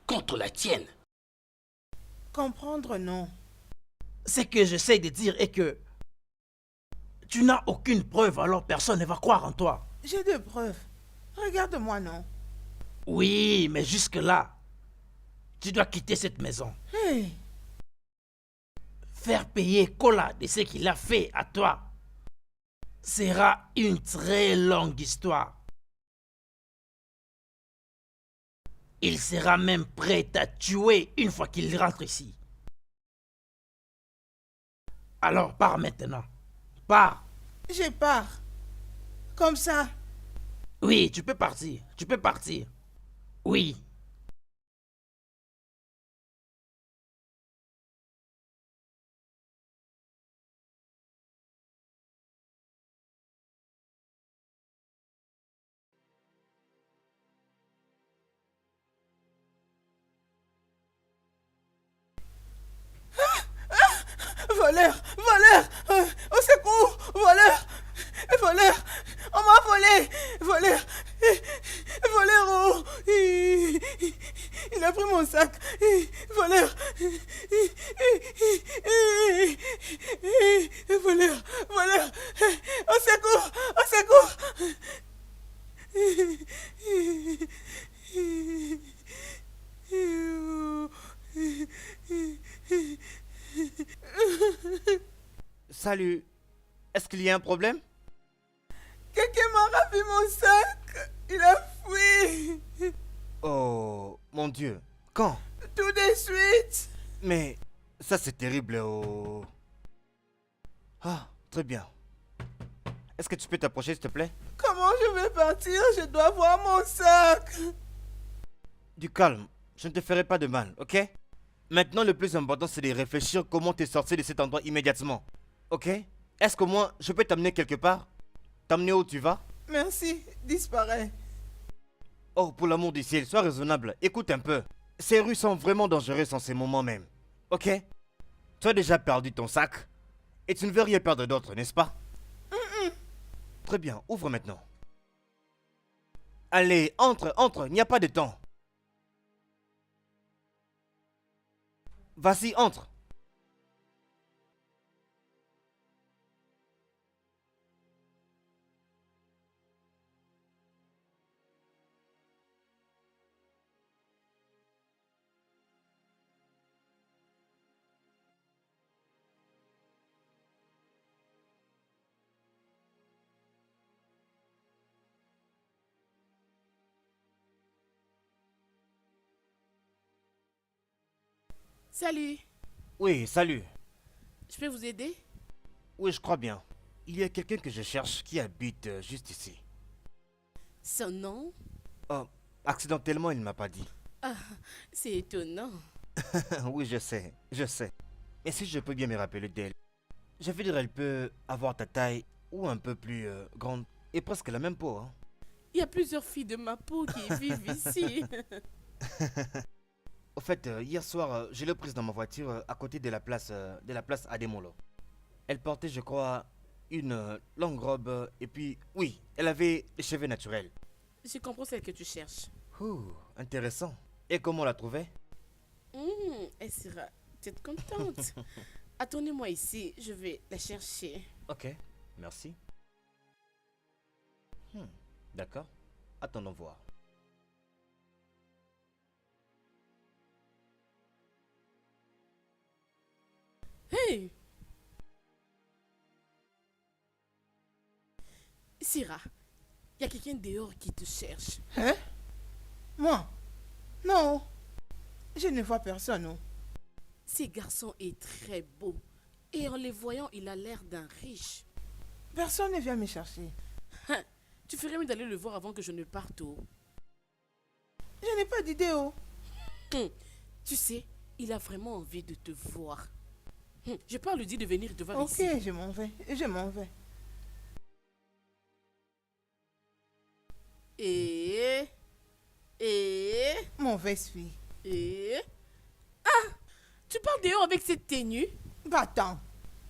Contre la tienne. Comprendre, non. ce que j'essaie de dire est que tu n'as aucune preuve, alors personne ne va croire en toi. J'ai des preuves. Regarde-moi, non. Oui, mais jusque-là, tu dois quitter cette maison. Hey, Faire payer Kola de ce qu'il a fait à toi sera une très longue histoire. Il sera même prêt à tuer une fois qu'il rentre ici. Alors pars maintenant. Pars. j'ai peur. Comme ça. Oui, tu peux partir. Tu peux partir. Oui. Voleur, voleur, au secours, voleur, voleur, on m'a volé, voleur, voleur, oh, il a pris mon sac, voleur, voleur, voleur, au secours, au secours. Salut. Est-ce qu'il y a un problème? Quelqu'un m'a raflé mon sac, il a fui, Oh, mon Dieu. Quand? tout de suite. Mais ça c'est terrible. Oh. Ah, très bien. Est-ce que tu peux t'approcher s'il te plaît? Comment je vais partir? Je dois voir mon sac. Du calme. Je ne te ferai pas de mal, ok? Maintenant, le plus important, c'est de réfléchir comment te sortir de cet endroit immédiatement. Ok? Est-ce qu'au moins, je peux t'amener quelque part? T'amener où tu vas? Merci, disparaît. Oh, pour l'amour du ciel, sois raisonnable. Écoute un peu. Ces rues sont vraiment dangereuses en ces moments même. Ok? Tu as déjà perdu ton sac. Et tu ne veux rien perdre d'autre, n'est-ce pas? Très bien, ouvre maintenant. Allez, entre, entre, il n'y a pas de temps. Vas-y, entre. Salut, Oui, salut. je peux vous aider? Oui, je crois bien. Il y a quelqu'un que je cherche qui habite juste ici. Son nom? Oh, accidentellement, il ne m'a pas dit. Ah, c'est étonnant. Oui, je sais, je sais. Mais si je peux bien me rappeler d'elle, je veux dire, elle peut avoir ta taille ou un peu plus grande et presque la même peau. Hein. Il y a plusieurs filles de ma peau qui vivent ici. Au fait, hier soir, je l'ai prise dans ma voiture à côté de la place Ademolo. Elle portait, je crois, une longue robe et puis, oui, elle avait les cheveux naturels. Je comprends celle que tu cherches. Ouh, intéressant. Et comment on l'a trouvée? Elle sera peut-être contente. Attendez-moi ici, je vais la chercher. Ok, merci. D'accord. Attendons voir. Hey! Syrah, il y a quelqu'un dehors qui te cherche. Hein? Moi? Non. Je ne vois personne. Non. Ce garçon est très beau. Et en les voyant, il a l'air d'un riche. Personne ne vient me chercher. Hein, tu ferais mieux d'aller le voir avant que je ne parte. Oh. Je n'ai pas d'idée. Oh. Tu sais, il a vraiment envie de te voir. Je peux lui dire de venir te voir Ok, ici. je m'en vais. Je m'en vais. Et... Mauvaise fille. Ah! Tu parles dehors avec cette tenue? Va-t'en.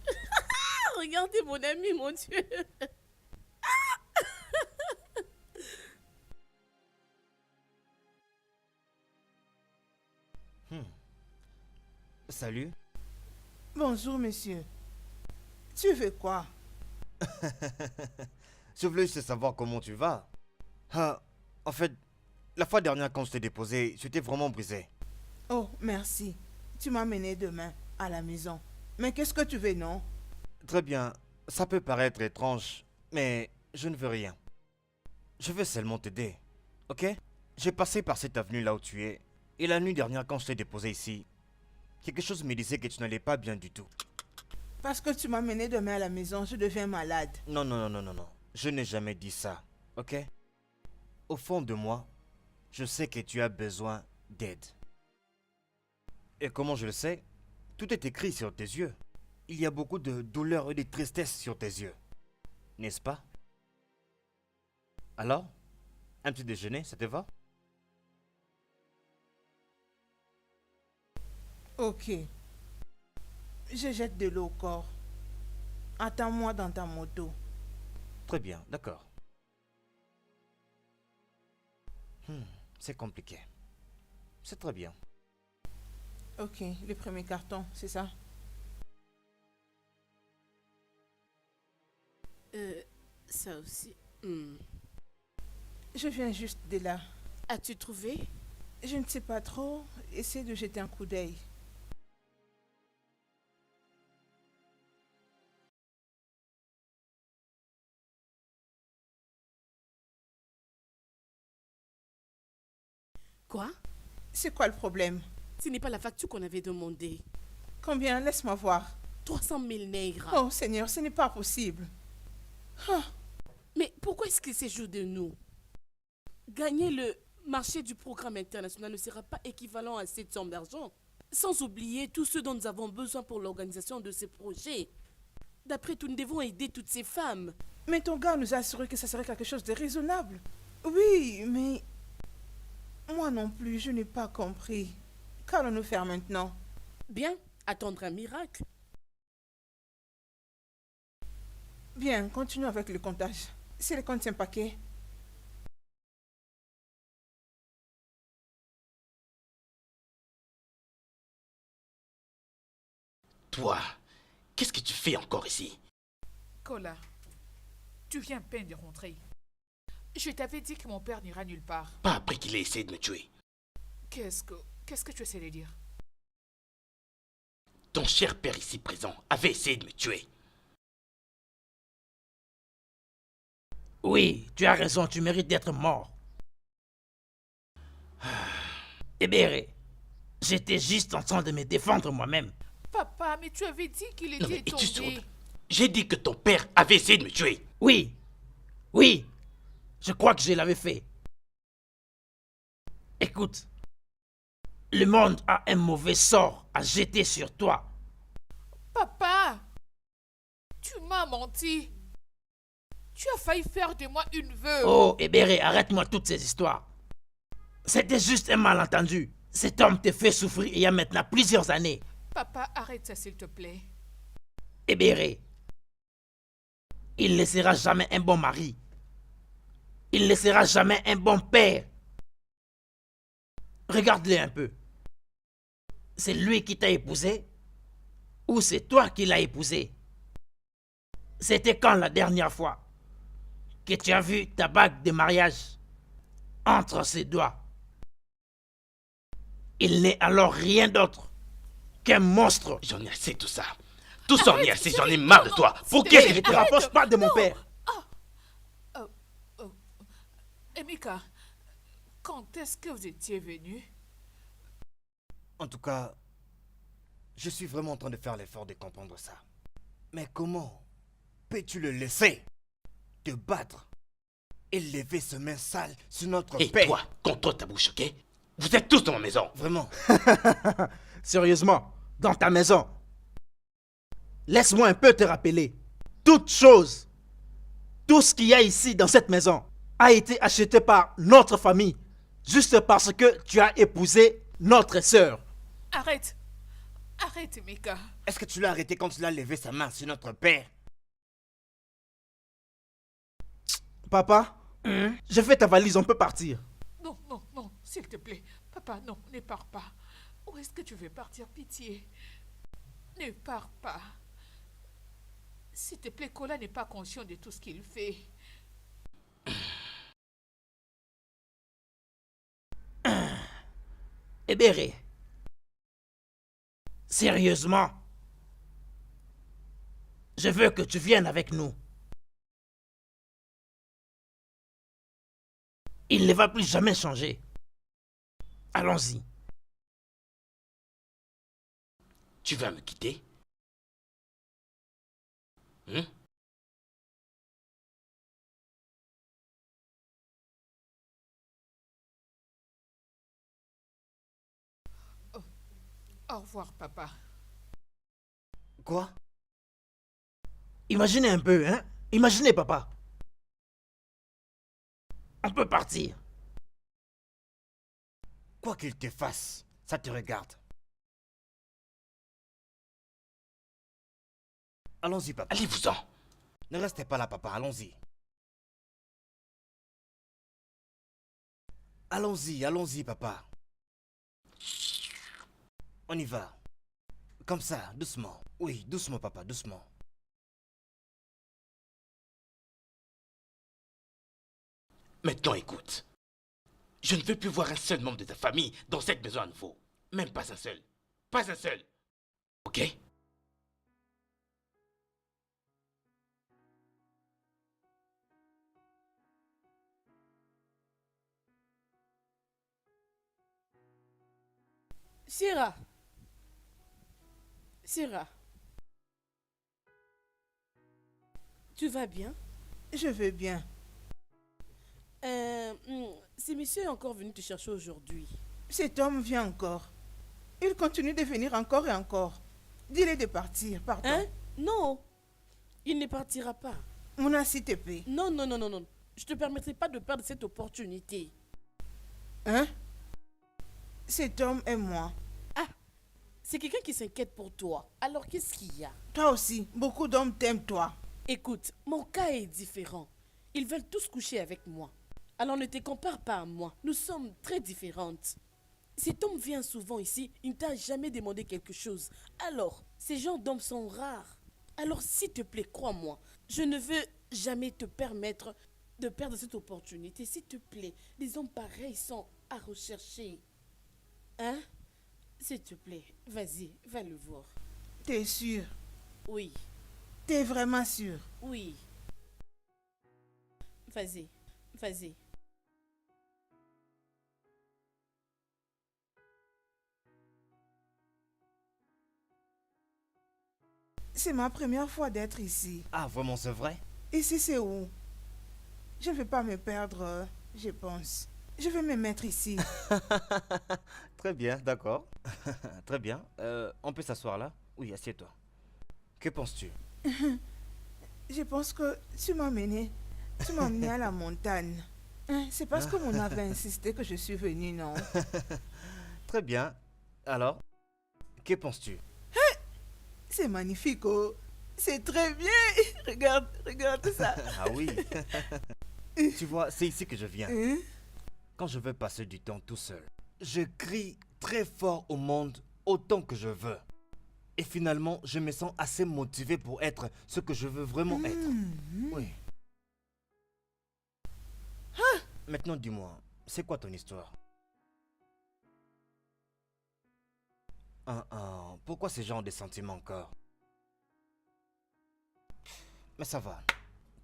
Ah, regardez mon ami, mon Dieu. Salut. Bonjour, monsieur. Tu veux quoi? Je voulais juste savoir comment tu vas. Ah, en fait, la fois dernière quand je t'ai déposé, j'étais vraiment brisé. Oh, merci. Tu m'as mené demain à la maison. Mais qu'est-ce que tu veux, non? Très bien, ça peut paraître étrange, mais je ne veux rien. Je veux seulement t'aider, ok? J'ai passé par cette avenue là où tu es, et la nuit dernière quand je t'ai déposé ici, quelque chose me disait que tu n'allais pas bien du tout. Parce que tu m'as mené demain à la maison, je deviens malade. Non, non, non, non, non, non. Je n'ai jamais dit ça, ok? Au fond de moi, je sais que tu as besoin d'aide. Et comment je le sais? Tout est écrit sur tes yeux. Il y a beaucoup de douleur et de tristesse sur tes yeux. N'est-ce pas? Alors, un petit déjeuner, ça te va? Ok. Je jette de l'eau au corps. Attends-moi dans ta moto. Très bien, d'accord. C'est compliqué. C'est très bien. Ok, le premier carton, c'est ça? Ça aussi. Je viens juste de là. As-tu trouvé? Je ne sais pas trop. Essaie de jeter un coup d'œil. Quoi? C'est quoi le problème? Ce n'est pas la facture qu'on avait demandée. Combien? Laisse-moi voir. 300 000 nègres. Oh Seigneur, ce n'est pas possible. Ah, Mais pourquoi est-ce qu'il s'éjoue de nous? Gagner le marché du programme international ne sera pas équivalent à cette somme d'argent. Sans oublier tous ceux dont nous avons besoin pour l'organisation de ces projets. D'après tout, nous devons aider toutes ces femmes. mais ton gars nous a assuré que ça serait quelque chose de raisonnable. Oui, mais... Moi non plus, je n'ai pas compris. Qu'allons-nous faire maintenant? Bien, attendre un miracle. Bien, continuons avec le comptage. C'est le compte un paquet. Toi, qu'est-ce que tu fais encore ici? Kola, tu viens à peine de rentrer. Je t'avais dit que mon père n'ira nulle part. Pas après qu'il ait essayé de me tuer. Qu'est-ce que tu essaies de dire? Ton cher père ici présent avait essayé de me tuer. Oui, tu as raison, tu mérites d'être mort. Ebere, j'étais juste en train de me défendre moi-même. Papa, mais tu avais dit qu'il Non mais était es-tu tombé. sourde? J'ai dit que ton père avait essayé de me tuer. Oui, oui, je crois que je l'avais fait. Écoute, le monde a un mauvais sort à jeter sur toi. Papa, tu m'as menti. Tu as failli faire de moi une veuve. Oh, Ebere, arrête-moi toutes ces histoires. C'était juste un malentendu. Cet homme te fait souffrir il y a maintenant plusieurs années. Papa, arrête ça s'il te plaît. Ebere, il ne sera jamais un bon mari. Il ne sera jamais un bon père. Regarde-le un peu. C'est lui qui t'a épousé. Ou c'est toi qui l'as épousée? C'était quand la dernière fois que tu as vu ta bague de mariage entre ses doigts? Il n'est alors rien d'autre qu'un monstre. J'en ai assez de tout ça. Tout ça, j'en ai assez, j'en ai marre de toi. Pour qu'est-ce que Ne tu te prends? rapproche pas de mon père. Emeka, quand est-ce que vous étiez venu? En tout cas, je suis vraiment en train de faire l'effort de comprendre ça. Mais comment peux-tu le laisser te battre et lever ce main sale sur notre Et père? toi, contrôle ta bouche, ok? Vous êtes tous dans ma maison. Vraiment. Sérieusement, dans ta maison. Laisse-moi un peu te rappeler. Toute chose, tout ce qu'il y a ici dans cette maison a été acheté par notre famille juste parce que tu as épousé notre sœur. Arrête. Arrête, Emeka. Est-ce que tu l'as arrêté quand il a levé sa main sur notre père? Papa, je fais ta valise, on peut partir. Non, non, non, s'il te plaît. Papa, non, ne pars pas. Où est-ce que tu veux partir, pitié? Ne pars pas. S'il te plaît, Kola n'est pas conscient de tout ce qu'il fait. Ebere, sérieusement, je veux que tu viennes avec nous. Il ne va plus jamais changer. Allons-y. Tu vas me quitter? Hein? Au revoir, papa. Quoi? Imaginez un peu, hein? Imaginez, papa. On peut partir. Quoi qu'il te fasse, ça te regarde. Allons-y, papa. Allez-vous-en. Ne restez pas là, papa. Allons-y. Allons-y, allons-y, papa. On y va. Comme ça, doucement. Oui, doucement, papa, doucement. Maintenant, écoute. Je ne veux plus voir un seul membre de ta famille dans cette maison à nouveau. Même pas un seul. Pas un seul. Ok? Syrah. Syrah. Tu vas bien? Je vais bien. Si monsieur est encore venu te chercher aujourd'hui. Cet homme vient encore. Il continue de venir encore et encore. Dis-le de partir, pardon. Hein? Non. Il ne partira pas. Mouna, s'il te plaît. Non, non, non, non, non. Je te permettrai pas de perdre cette opportunité. Hein? Cet homme est moi. Ah, c'est quelqu'un qui s'inquiète pour toi. Alors qu'est-ce qu'il y a? Toi aussi, beaucoup d'hommes t'aiment, toi. Écoute, mon cas est différent. Ils veulent tous coucher avec moi. Alors ne te compare pas à moi. Nous sommes très différentes. Cet homme vient souvent ici, il ne t'a jamais demandé quelque chose. Alors, ces genres d'hommes sont rares. Alors s'il te plaît, crois-moi, je ne veux jamais te permettre de perdre cette opportunité. S'il te plaît, des hommes pareils sont à rechercher. Hein? S'il te plaît, vas-y, va le voir. T'es sûr? Oui, T'es vraiment sûr? oui. Vas-y, vas-y. C'est ma première fois d'être ici. Ah, vraiment, c'est vrai? Ici, c'est où? Je ne vais pas me perdre, je pense. Je vais me mettre ici. Très bien, d'accord. Très bien. On peut s'asseoir là? Oui, assieds-toi. Que penses-tu? Je pense que tu m'as mené. Tu m'as emmené à la montagne. Hein, c'est parce que mon avait insisté que je suis venue, non? Très bien. Alors, que penses-tu? C'est magnifique, oh. C'est très bien. Regarde, regarde ça. Ah oui. Tu vois, c'est ici que je viens. Hein? Quand je veux passer du temps tout seul, je crie très fort au monde autant que je veux. Et finalement, je me sens assez motivé pour être ce que je veux vraiment être. Oui. Maintenant, dis-moi, c'est quoi ton histoire? Pourquoi ce genre de sentiments encore? Mais ça va.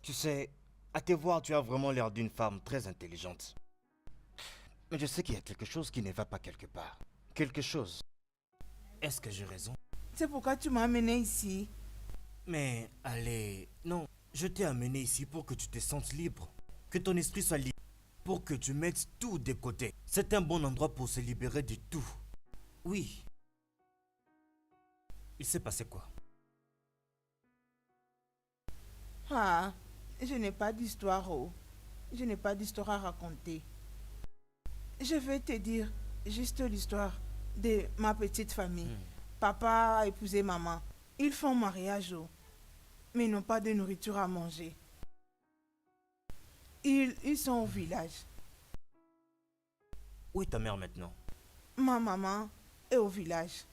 Tu sais, à te voir, tu as vraiment l'air d'une femme très intelligente. Mais je sais qu'il y a quelque chose qui ne va pas quelque part. Quelque chose. Est-ce que j'ai raison? C'est pourquoi tu m'as amené ici. Mais allez, non. Je t'ai amené ici pour que tu te sentes libre. Que ton esprit soit libre. Pour que tu mettes tout de côté. C'est un bon endroit pour se libérer de tout. Oui. Il s'est passé quoi? Ah, je n'ai pas d'histoire, oh. Je n'ai pas d'histoire à raconter. Je vais te dire juste l'histoire de ma petite famille. Papa a épousé maman. Ils font mariage, oh, mais ils n'ont pas de nourriture à manger. Ils sont au village. Où est ta mère maintenant? Ma maman est au village.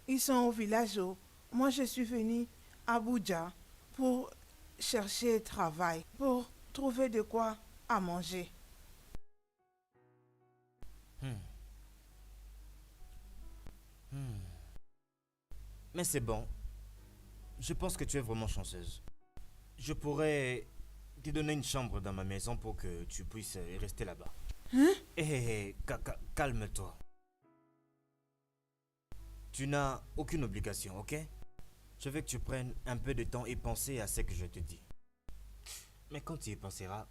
Ils sont au village, oh. Moi, je suis venue à Abuja pour chercher travail, pour trouver de quoi à manger. Mais c'est bon. Je pense que tu es vraiment chanceuse. Je pourrais te donner une chambre dans ma maison pour que tu puisses rester là-bas. Calme-toi. Tu n'as aucune obligation, ok? Je veux que tu prennes un peu de temps et penser à ce que je te dis. Mais quand tu y penseras,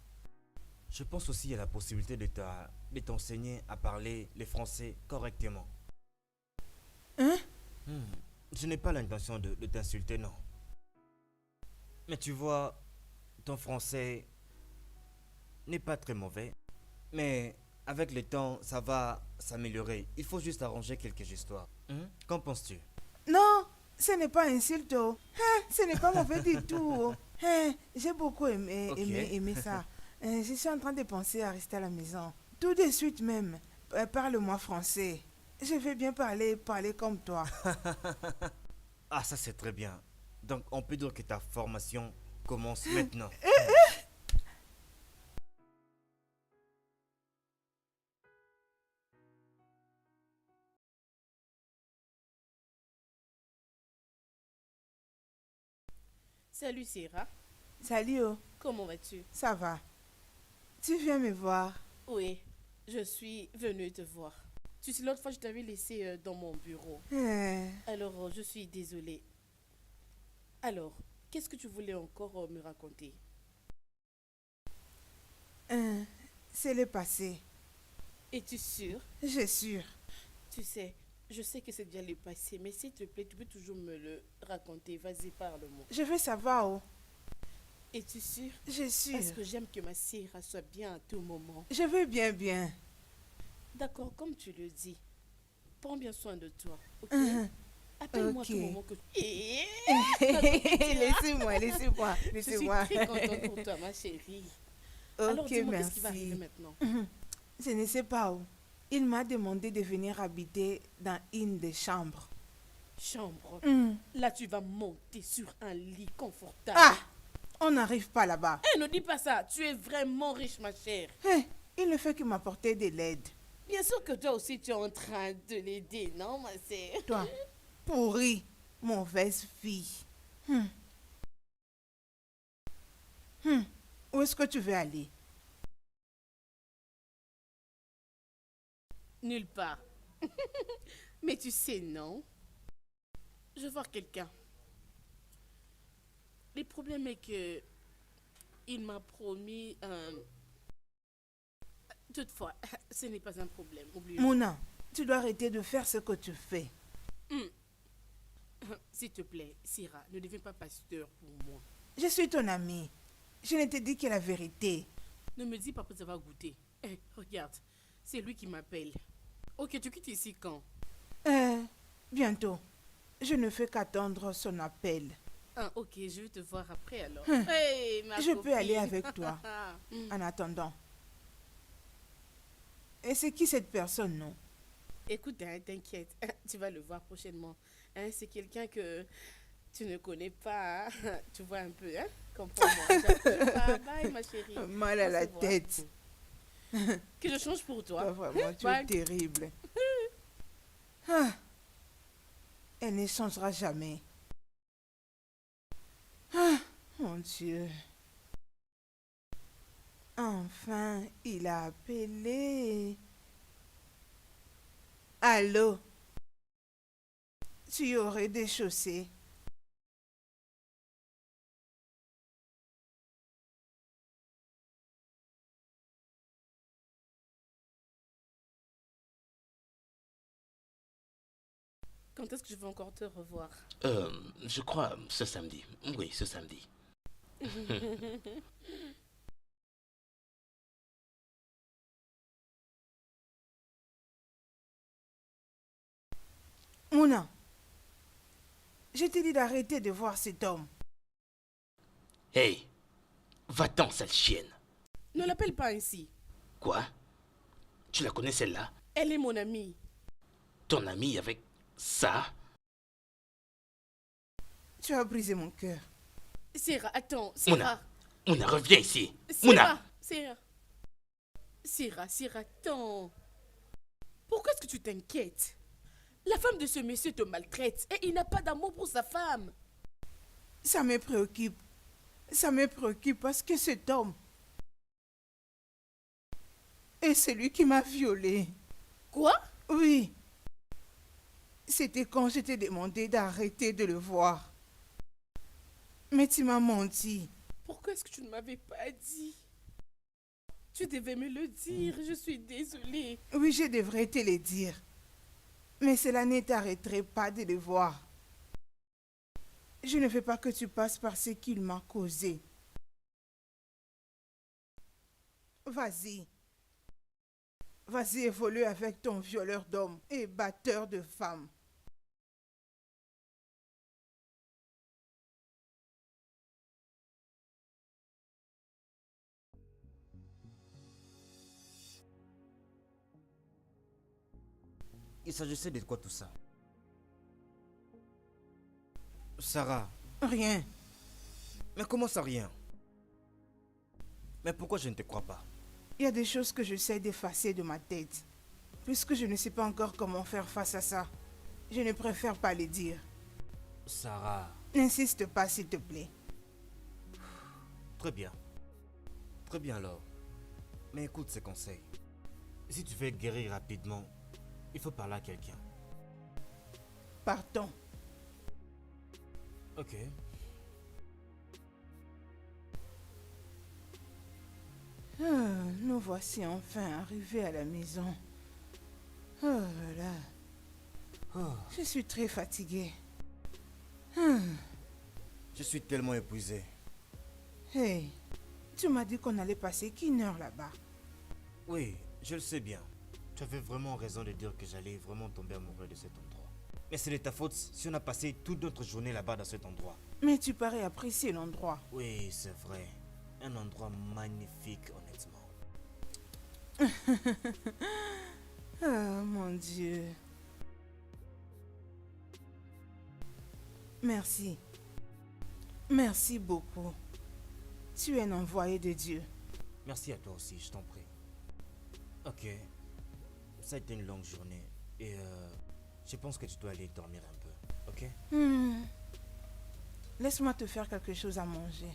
je pense aussi à la possibilité de t'enseigner à parler le français correctement. Je n'ai pas l'intention de t'insulter, non. Mais tu vois, ton français n'est pas très mauvais. Mais avec le temps, ça va s'améliorer. Il faut juste arranger quelques histoires. Qu'en penses-tu? Non, ce n'est pas insulte, oh. Ce n'est pas mauvais du tout, oh. J'ai beaucoup aimé, Ok. aimé ça. Je suis en train de penser à rester à la maison. Tout de suite même. Parle-moi français. Je vais bien parler comme toi. Ah, ça c'est très bien. Donc on peut dire que ta formation commence maintenant. Salut Sarah, Salut, oh. comment vas-tu? Ça va? Tu viens me voir? Oui, je suis venue te voir. Tu sais, l'autre fois, je t'avais laissé dans mon bureau. Alors, je suis désolée. Alors, qu'est-ce que tu voulais encore me raconter? C'est le passé. Es-tu sûre? Je suis sûre. Tu sais, je sais que c'est déjà le passé, mais s'il te plaît, tu peux toujours me le raconter. Vas-y, parle-moi. Je veux savoir, oh. Es-tu sûre? Je suis Parce sûre. que j'aime que ma Sarah soit bien à tout moment. Je veux bien. D'accord, comme tu le dis. Prends bien soin de toi, ok? Mhm. Appelle-moi Ok. à tout moment que... Laissez-moi. Je suis très contente pour toi, ma chérie. Alors, Ok, dis-moi, qu'est-ce qui va arriver merci. maintenant? Je ne sais pas où. Il m'a demandé de venir habiter dans une des chambres. Chambre. Là, tu vas monter sur un lit confortable. Ah! On n'arrive pas là-bas. Ne dis pas ça. Tu es vraiment riche, ma chère. Il ne fait que m'apporter de l'aide. Bien sûr que toi aussi, tu es en train de l'aider, non, ma sœur? Toi, pourrie, mauvaise fille. Où est-ce que tu veux aller? Nulle part. Mais tu sais, non? Je veux voir quelqu'un. Le problème est que il m'a promis un... Toutefois, ce n'est pas un problème, oublie. Mouna, tu dois arrêter de faire ce que tu fais. S'il te plaît, Syrah, ne deviens pas pasteur pour moi. Je suis ton amie. Je ne te dis que la vérité. Ne me dis pas que ça va goûter. Regarde, c'est lui qui m'appelle. Ok, tu quittes ici quand? Bientôt. Je ne fais qu'attendre son appel. Ah, ok, je vais te voir après alors. Hey, ma Je peux copine. aller avec toi. En attendant. Et c'est qui cette personne, non? Écoute, hein, t'inquiète, tu vas le voir prochainement. Hein, c'est quelqu'un que tu ne connais pas. Hein. Tu vois un peu, hein? Comprends-moi. Bye, ma chérie. Mal à On la se voit. tête. Que je change pour toi. Toi, vraiment, tu Bye. es terrible. Ah, elle ne changera jamais. Ah, mon Dieu. Enfin, il a appelé. Allô? Tu aurais des chaussées. Quand est-ce que je vais encore te revoir? Je crois ce samedi. Oui, ce samedi. Mouna, je t'ai dit d'arrêter de voir cet homme. Hey, va-t'en, sale chienne. Ne l'appelle pas ainsi. Quoi? Tu la connais celle-là? Elle est mon amie. Ton amie avec ça? Tu as brisé mon cœur. Syrah, attends. Mouna, Syrah. Mouna, reviens ici. Mouna! Syrah, attends. Pourquoi est-ce que tu t'inquiètes? La femme de ce monsieur te maltraite et il n'a pas d'amour pour sa femme. Ça me préoccupe. Ça me préoccupe parce que cet homme est celui qui m'a violée. Quoi? Oui. C'était quand je t'ai demandé d'arrêter de le voir. Mais tu m'as menti. Pourquoi est-ce que tu ne m'avais pas dit? Tu devais me le dire, je suis désolée. Oui, je devrais te le dire. Mais cela ne t'arrêterait pas de le voir. Je ne veux pas que tu passes par ce qu'il m'a causé. Vas-y. Vas-y, évolue avec ton violeur d'hommes et batteur de femmes. Il s'agissait de quoi tout ça? Sarah, Rien. mais comment ça rien? Mais pourquoi je ne te crois pas? Il y a des choses que j'essaie d'effacer de ma tête. Puisque je ne sais pas encore comment faire face à ça, je ne préfère pas les dire. Sarah, N'insiste pas, s'il te plaît. très bien. Très bien alors. Mais écoute ces conseils. Si tu veux guérir rapidement, il faut parler à quelqu'un. Partons. Ok. Nous voici enfin arrivés à la maison. Oh là là. Je suis très fatiguée. Je suis tellement épuisé. Hey, tu m'as dit qu'on allait passer qu'une heure là-bas. Oui, je le sais bien. Tu avais vraiment raison de dire que j'allais vraiment tomber amoureux de cet endroit. Mais c'est de ta faute si on a passé toute notre journée là-bas dans cet endroit. Mais tu parais apprécier l'endroit. Oui, c'est vrai. Un endroit magnifique, honnêtement. Oh mon Dieu. Merci. Merci beaucoup. Tu es un envoyé de Dieu. Merci à toi aussi, je t'en prie. Ok. Ça a été une longue journée. Et je pense que tu dois aller dormir un peu. Ok? Laisse-moi te faire quelque chose à manger.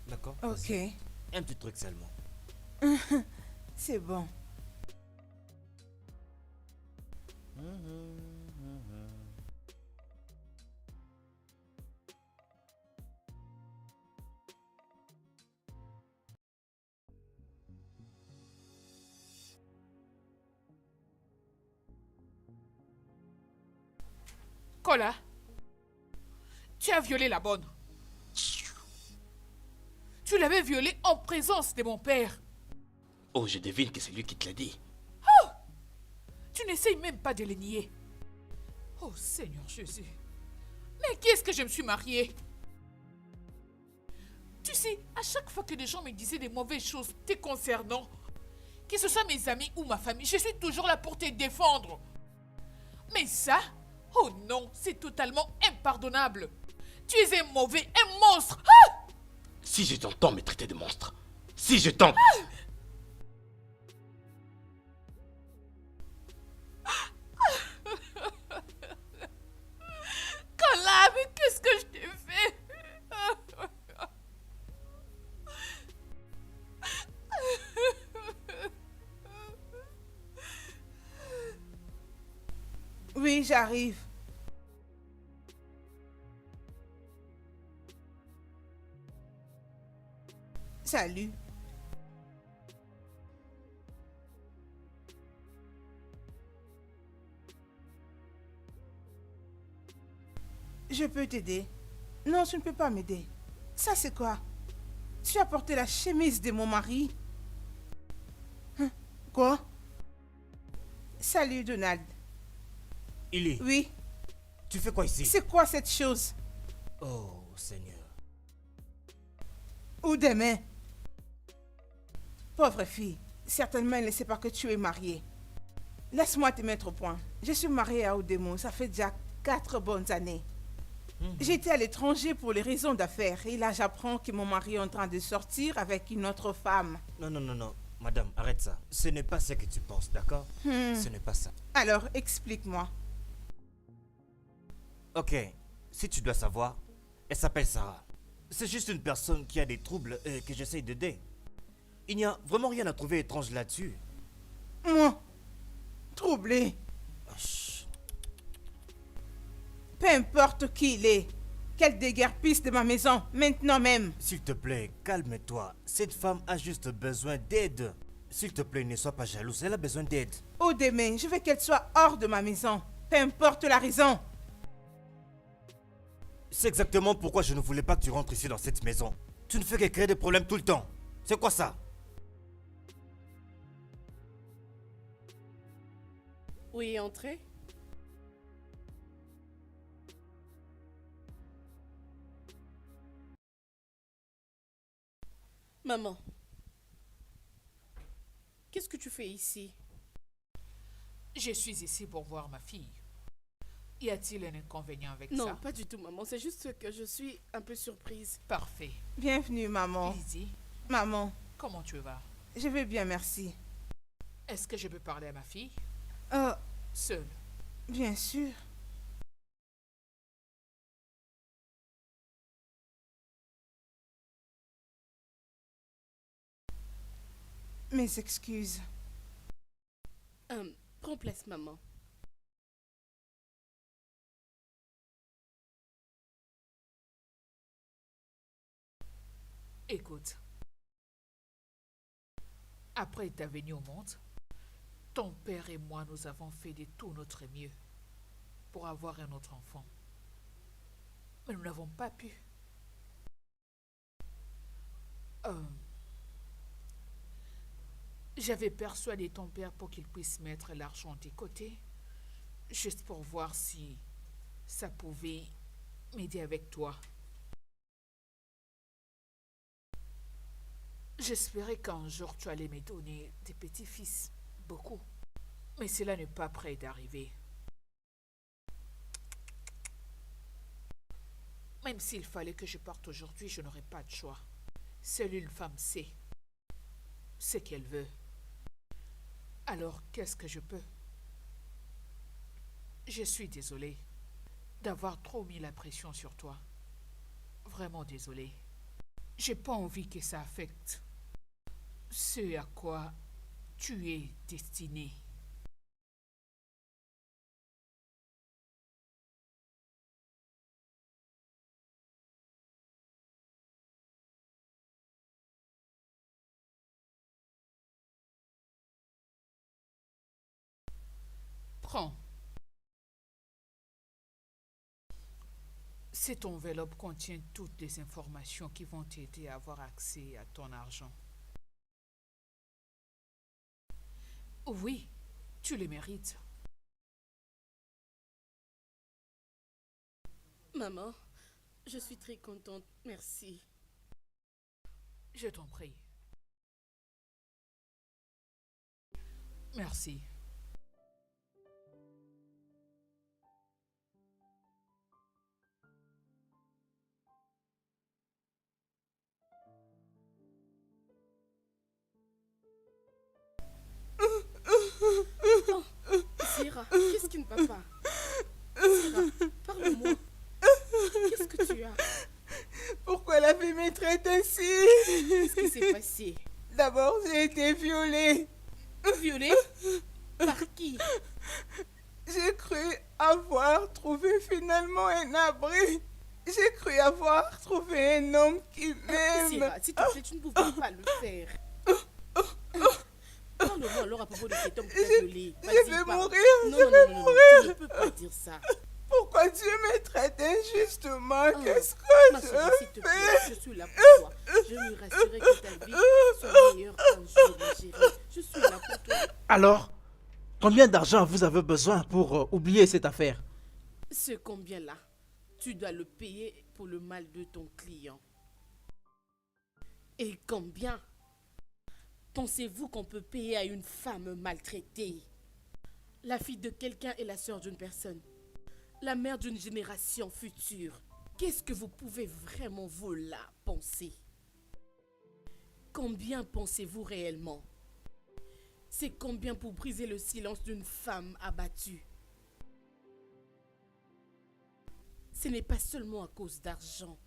D'accord? Ok. Vas-y. Un petit truc seulement. C'est bon. Kola, tu as violé la bonne. Tu l'avais violée en présence de mon père. Oh, je devine que c'est lui qui te l'a dit. Tu n'essayes même pas de le nier. Oh Seigneur Jésus. Mais qui est-ce que je me suis mariée? Tu sais, à chaque fois que des gens me disaient des mauvaises choses te concernant, Que ce soit mes amis ou ma famille, je suis toujours là pour te défendre. Mais ça, oh non, c'est totalement impardonnable. Tu es un mauvais, un monstre. Ah! Si je t'entends me traiter de monstre, si je t'entends... Calab, qu'est-ce que je t'ai fait? Oui, j'arrive. Salut. Je peux t'aider. Non, tu ne peux pas m'aider. Ça, c'est quoi? Tu as porté la chemise de mon mari? Hein? Quoi? Salut, Donald. Illy, Oui, tu fais quoi ici? c'est quoi cette chose? Oh, Seigneur. Ou des mains? Pauvre fille, certainement elle ne sait pas que tu es mariée. Laisse-moi te mettre au point. Je suis mariée à Odemo, ça fait déjà 4 bonnes années. J'étais à l'étranger pour les raisons d'affaires et là j'apprends que mon mari est en train de sortir avec une autre femme. Non, non, non, non. Madame, arrête ça. Ce n'est pas ce que tu penses, d'accord? Ce n'est pas ça. Alors, explique-moi. Ok, si tu dois savoir, elle s'appelle Sarah. C'est juste une personne qui a des troubles que j'essaye d'aider. Il n'y a vraiment rien à trouver étrange là-dessus. Moi, troublé. Chut. Peu importe qui il est, qu'elle déguerpisse de ma maison, maintenant même. S'il te plaît, calme-toi. Cette femme a juste besoin d'aide. S'il te plaît, ne sois pas jalouse. Elle a besoin d'aide. Au demain, je veux qu'elle soit hors de ma maison. Peu importe la raison. C'est exactement pourquoi je ne voulais pas que tu rentres ici dans cette maison. Tu ne fais que créer des problèmes tout le temps. C'est quoi ça? Oui, entrez. Maman, qu'est-ce que tu fais ici? Je suis ici pour voir ma fille. Y a-t-il un inconvénient avec Non, ça? pas du tout, maman. C'est juste que je suis un peu surprise. Parfait. Bienvenue, maman. Lizzie, Maman, comment tu vas? je vais bien, merci. Est-ce que je peux parler à ma fille? Oh, Seule. bien sûr. Mes excuses. Prends place, maman. Écoute. Après ta venue au monde, ton père et moi, nous avons fait de tout notre mieux pour avoir un autre enfant. Mais nous n'avons pas pu. J'avais persuadé ton père pour qu'il puisse mettre l'argent de côté, juste pour voir si ça pouvait m'aider avec toi. J'espérais qu'un jour tu allais me donner des petits-fils, beaucoup. Mais cela n'est pas près d'arriver. Même s'il fallait que je parte aujourd'hui, je n'aurais pas de choix. Seule une femme sait ce qu'elle veut. Alors, qu'est-ce que je peux? Je suis désolée d'avoir trop mis la pression sur toi. Vraiment désolée. J'ai pas envie que ça affecte ce à quoi tu es destiné. Prends. Cette enveloppe contient toutes les informations qui vont t'aider à avoir accès à ton argent. Oui, tu le mérites. Maman, je suis très contente. Merci. Je t'en prie. Merci. Syrah, qu'est-ce qui ne va pas? Syrah, parle-moi. Qu'est-ce que tu as? Pourquoi la vie me traite ainsi? Qu'est-ce qui s'est passé? D'abord, j'ai été violée. Violée? Par qui? J'ai cru avoir trouvé finalement un abri. J'ai cru avoir trouvé un homme qui m'aime. Syrah, s'il te plaît, tu ne pouvais pas le faire. Parle-moi alors à propos de cet homme qui t'a violée. Je Vas-y, vais parle. mourir, Non, je non, vais non, non, non, mourir. tu ne peux pas dire ça. Pourquoi Dieu me traite injustement? Oh, Qu'est-ce que ma je chérie, s'il te plaît, fais? je suis là pour toi. Je me rassurer que ta vie soit meilleure qu'un jour, ma chérie. Je suis là pour toi. Alors, combien d'argent vous avez besoin pour oublier cette affaire? Ce combien-là, tu dois le payer pour le mal de ton client. Et combien pensez-vous qu'on peut payer à une femme maltraitée? La fille de quelqu'un est la sœur d'une personne. La mère d'une génération future. Qu'est-ce que vous pouvez vraiment vous là penser? Combien pensez-vous réellement? C'est combien pour briser le silence d'une femme abattue? Ce n'est pas seulement à cause d'argent,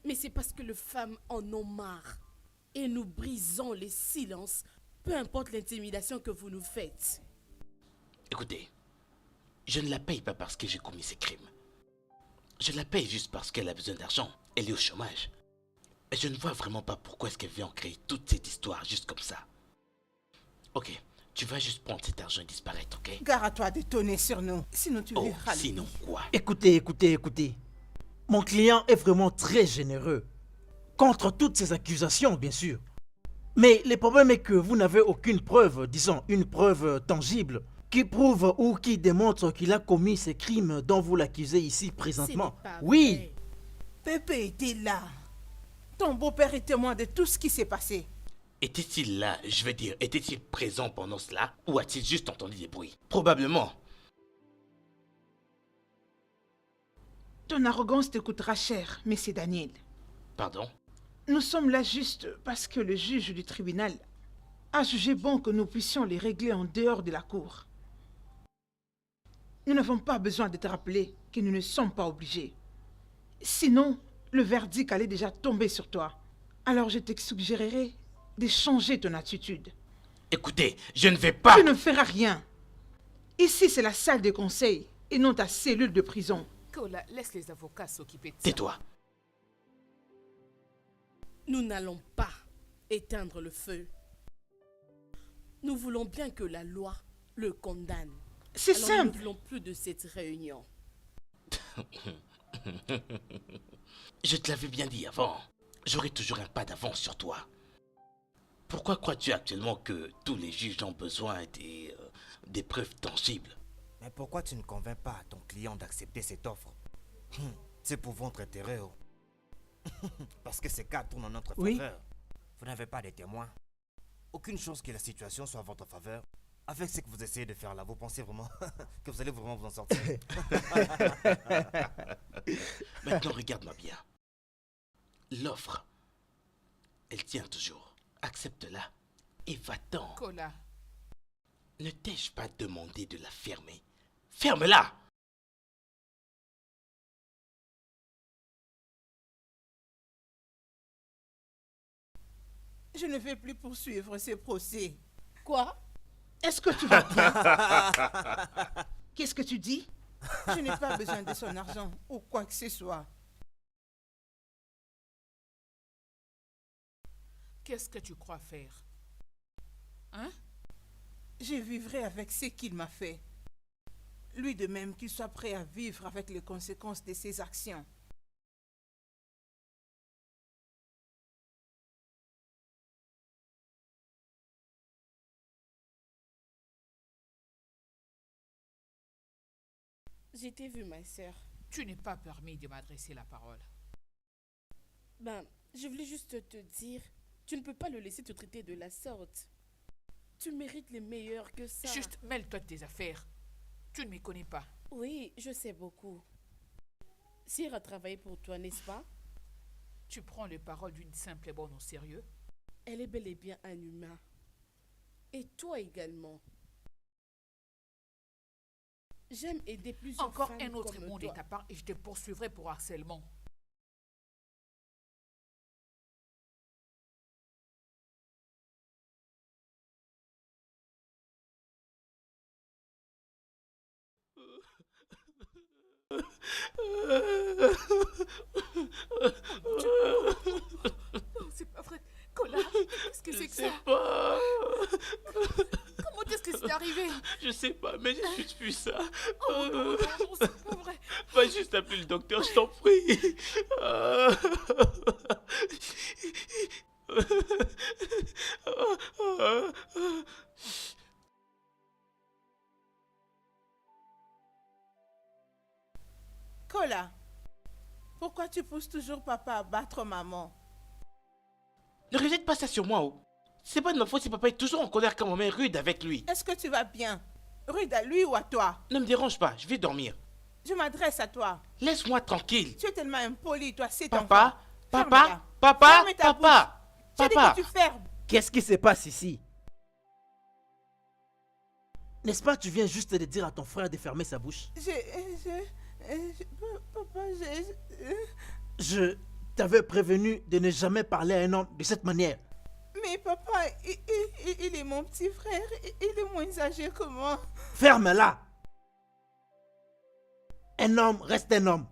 mais c'est parce que les femmes en ont marre. Et nous brisons les silences, peu importe l'intimidation que vous nous faites. Écoutez, je ne la paye pas parce que j'ai commis ces crimes. Je la paye juste parce qu'elle a besoin d'argent. Elle est au chômage. Et je ne vois vraiment pas pourquoi est-ce qu'elle vient en créer toute cette histoire juste comme ça. Ok, tu vas juste prendre cet argent et disparaître, ok? Gare à toi de tonner sur nous. Sinon, tu Oh, verras. sinon quoi? Écoutez. Mon client est vraiment très généreux. Contre toutes ces accusations, bien sûr. Mais le problème est que vous n'avez aucune preuve, disons, une preuve tangible, qui prouve ou qui démontre qu'il a commis ces crimes dont vous l'accusez ici présentement. Ce n'est pas Oui, vrai. Pépé était là. Ton beau-père est témoin de tout ce qui s'est passé. Était-il là, je veux dire, était-il présent pendant cela? Ou a-t-il juste entendu des bruits? Probablement. Ton arrogance te coûtera cher, monsieur Daniel. Pardon? Nous sommes là juste parce que le juge du tribunal a jugé bon que nous puissions les régler en dehors de la cour. Nous n'avons pas besoin de te rappeler que nous ne sommes pas obligés. Sinon, le verdict allait déjà tomber sur toi. Alors je te suggérerais de changer ton attitude. Écoutez, je ne vais pas... Tu ne feras rien. Ici, c'est la salle de conseil et non ta cellule de prison. Kola, laisse les avocats s'occuper de ça. Tais-toi. Nous n'allons pas éteindre le feu. Nous voulons bien que la loi le condamne. C'est Alors simple. nous ne voulons plus de cette réunion. Je te l'avais bien dit avant. J'aurai toujours un pas d'avance sur toi. Pourquoi crois-tu actuellement que tous les juges ont besoin des preuves tangibles? Mais pourquoi tu ne convaincs pas ton client d'accepter cette offre? C'est pour votre intérêt. Oh. Parce que ces cas tournent en notre Oui. faveur. Vous n'avez pas de témoins. Aucune chance que la situation soit en votre faveur. Avec ce que vous essayez de faire là, vous pensez vraiment que vous allez vraiment vous en sortir? Maintenant, regarde-moi bien. L'offre, elle tient toujours. Accepte-la et va-t'en. Kola, Ne t'ai-je pas demandé de la fermer? Ferme-la! Je ne vais plus poursuivre ce procès. Quoi? Est-ce que tu vas bien? Qu'est-ce que tu dis? Je n'ai pas besoin de son argent ou quoi que ce soit. qu'est-ce que tu crois faire? Hein? Je vivrai avec ce qu'il m'a fait. Lui de même qu'il soit prêt à vivre avec les conséquences de ses actions. J'ai t'ai vu, ma sœur. Tu n'es pas permis de m'adresser la parole. Ben, je voulais juste te dire, tu ne peux pas le laisser te traiter de la sorte. Tu mérites les meilleurs que ça. Juste mêle-toi de tes affaires. Tu ne me connais pas. Oui, je sais beaucoup. Sire a travaillé pour toi, n'est-ce pas? Tu prends les paroles d'une simple et bonne au sérieux. Elle est bel et bien un humain. Et toi également. J'aime aider plusieurs Encore femmes un autre comme mot de toi. ta part et je te poursuivrai pour harcèlement. Non, c'est pas vrai. Cola, qu'est-ce que c'est que ça? Pas. Comment est-ce que c'est arrivé? Je sais pas, mais j'ai juste vu ça. Oh non, non, non, c'est pas vrai. Va juste appeler le docteur, je t'en prie. Cola, pourquoi tu pousses toujours papa à battre maman? Ne rejette pas ça sur moi, oh. C'est pas de ma faute si papa est toujours en colère quand maman est rude avec lui. Est-ce que tu vas bien? Rude à lui ou à toi? Ne me dérange pas, je vais dormir. Je m'adresse à toi. Laisse-moi tranquille. Tu es tellement impoli, toi, c'est Papa, Ferme-la. papa, papa, Ferme ta papa, Tu dis papa. que tu fermes. Qu'est-ce qui se passe ici? N'est-ce pas, tu viens juste de dire à ton frère de fermer sa bouche? Papa, Je t'avais prévenu de ne jamais parler à un homme de cette manière. mais papa, il est mon petit frère. Il est moins âgé que moi. Ferme-la! Un homme reste un homme.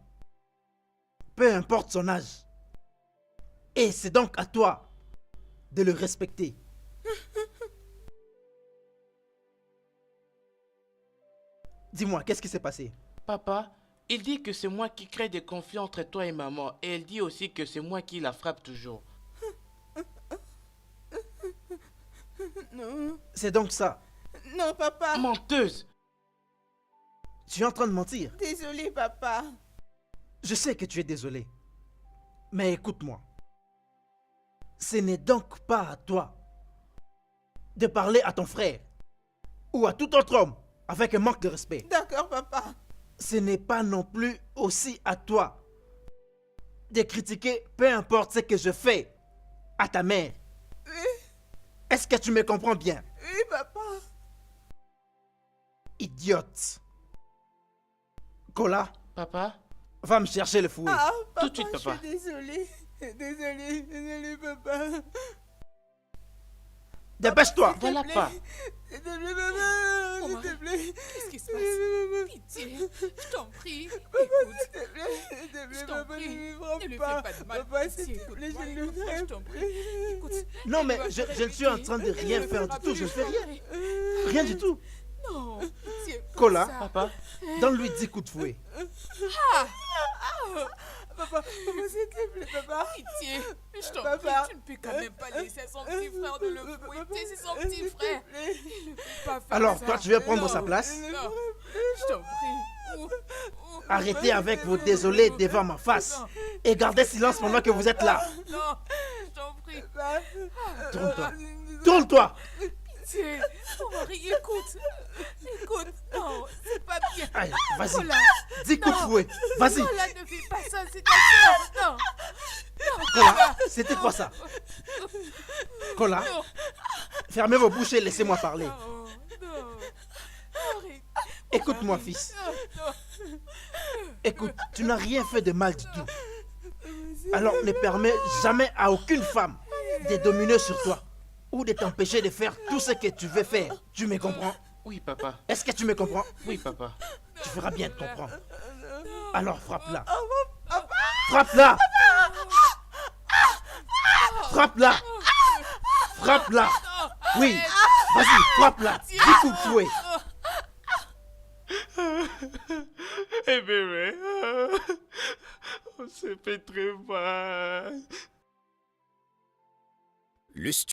Peu importe son âge. Et c'est donc à toi de le respecter. Dis-moi, qu'est-ce qui s'est passé? Papa, il dit que c'est moi qui crée des conflits entre toi et maman. Et elle dit aussi que c'est moi qui la frappe toujours. Non, C'est donc ça. non, papa. Menteuse! Tu es en train de mentir. Désolé, papa. Je sais que tu es désolé. Mais écoute-moi. Ce n'est donc pas à toi de parler à ton frère ou à tout autre homme avec un manque de respect. D'accord, papa. Ce n'est pas non plus aussi à toi de critiquer peu importe ce que je fais à ta mère. Oui, Est-ce que tu me comprends bien? oui, papa. Idiote. Cola, Papa? va me chercher le fouet. Ah, papa, Tout de suite, papa. je suis désolée. Désolée, papa. Dépêche-toi. Voilà pas. S'il te plaît, papa. Oh, S'il te Marie, plaît. qu'est-ce qui se passe? Pitié, je t'en prie. Écoute, S'il te plaît, je t'en papa, prie. ne me Ne frappe lui fais pas. pas de mal. Papa, s'il Pitié, te plaît, écoute-moi, je ne le écoute-moi, ferai je t'en prie. Écoute, Non, mais elle va je ne suis en train de rien faire du tout. Je ne fais rien. Rien du tout. Non, pitié, pas Cola. ça. Papa? Donne-lui 10 coups de fouet. Papa, s'il te plaît, papa. Pitié, je t'en Papa. prie, tu ne peux quand même pas laisser son petit frère de le fouetter, c'est son petit frère. Il ne peut pas faire Alors, ça. toi, tu veux prendre Non, sa place? Non, je t'en prie. Arrêtez avec vos désolés devant ma face. Et gardez silence pendant que vous êtes là. Non, je t'en prie. Tourne-toi. Tourne-toi. Pitié. Oh Marie, écoute. Écoute, non, c'est pas bien. Allez, vas-y. Cola, 10 coups de fouet. Vas-y. Cola, ne fais pas ça, c'est ta soeur. Non. Cola, c'était quoi ça? Cola, Non. fermez vos bouches et laissez-moi parler. Non, non. Arrête. Écoute-moi, fils. Non. Écoute, tu n'as rien fait de mal du tout. Alors ne permets jamais à aucune femme de dominer sur toi ou de t'empêcher de faire tout ce que tu veux faire. Tu me comprends? Oui, papa. Est-ce que tu me comprends? Oui, papa. Tu feras bien de comprendre. Alors frappe-la. Frappe-la. Frappe-la. Frappe-la. Oui. Vas-y, frappe-la. 10 coups de fouet. Eh bébé, on s'est fait très mal. Le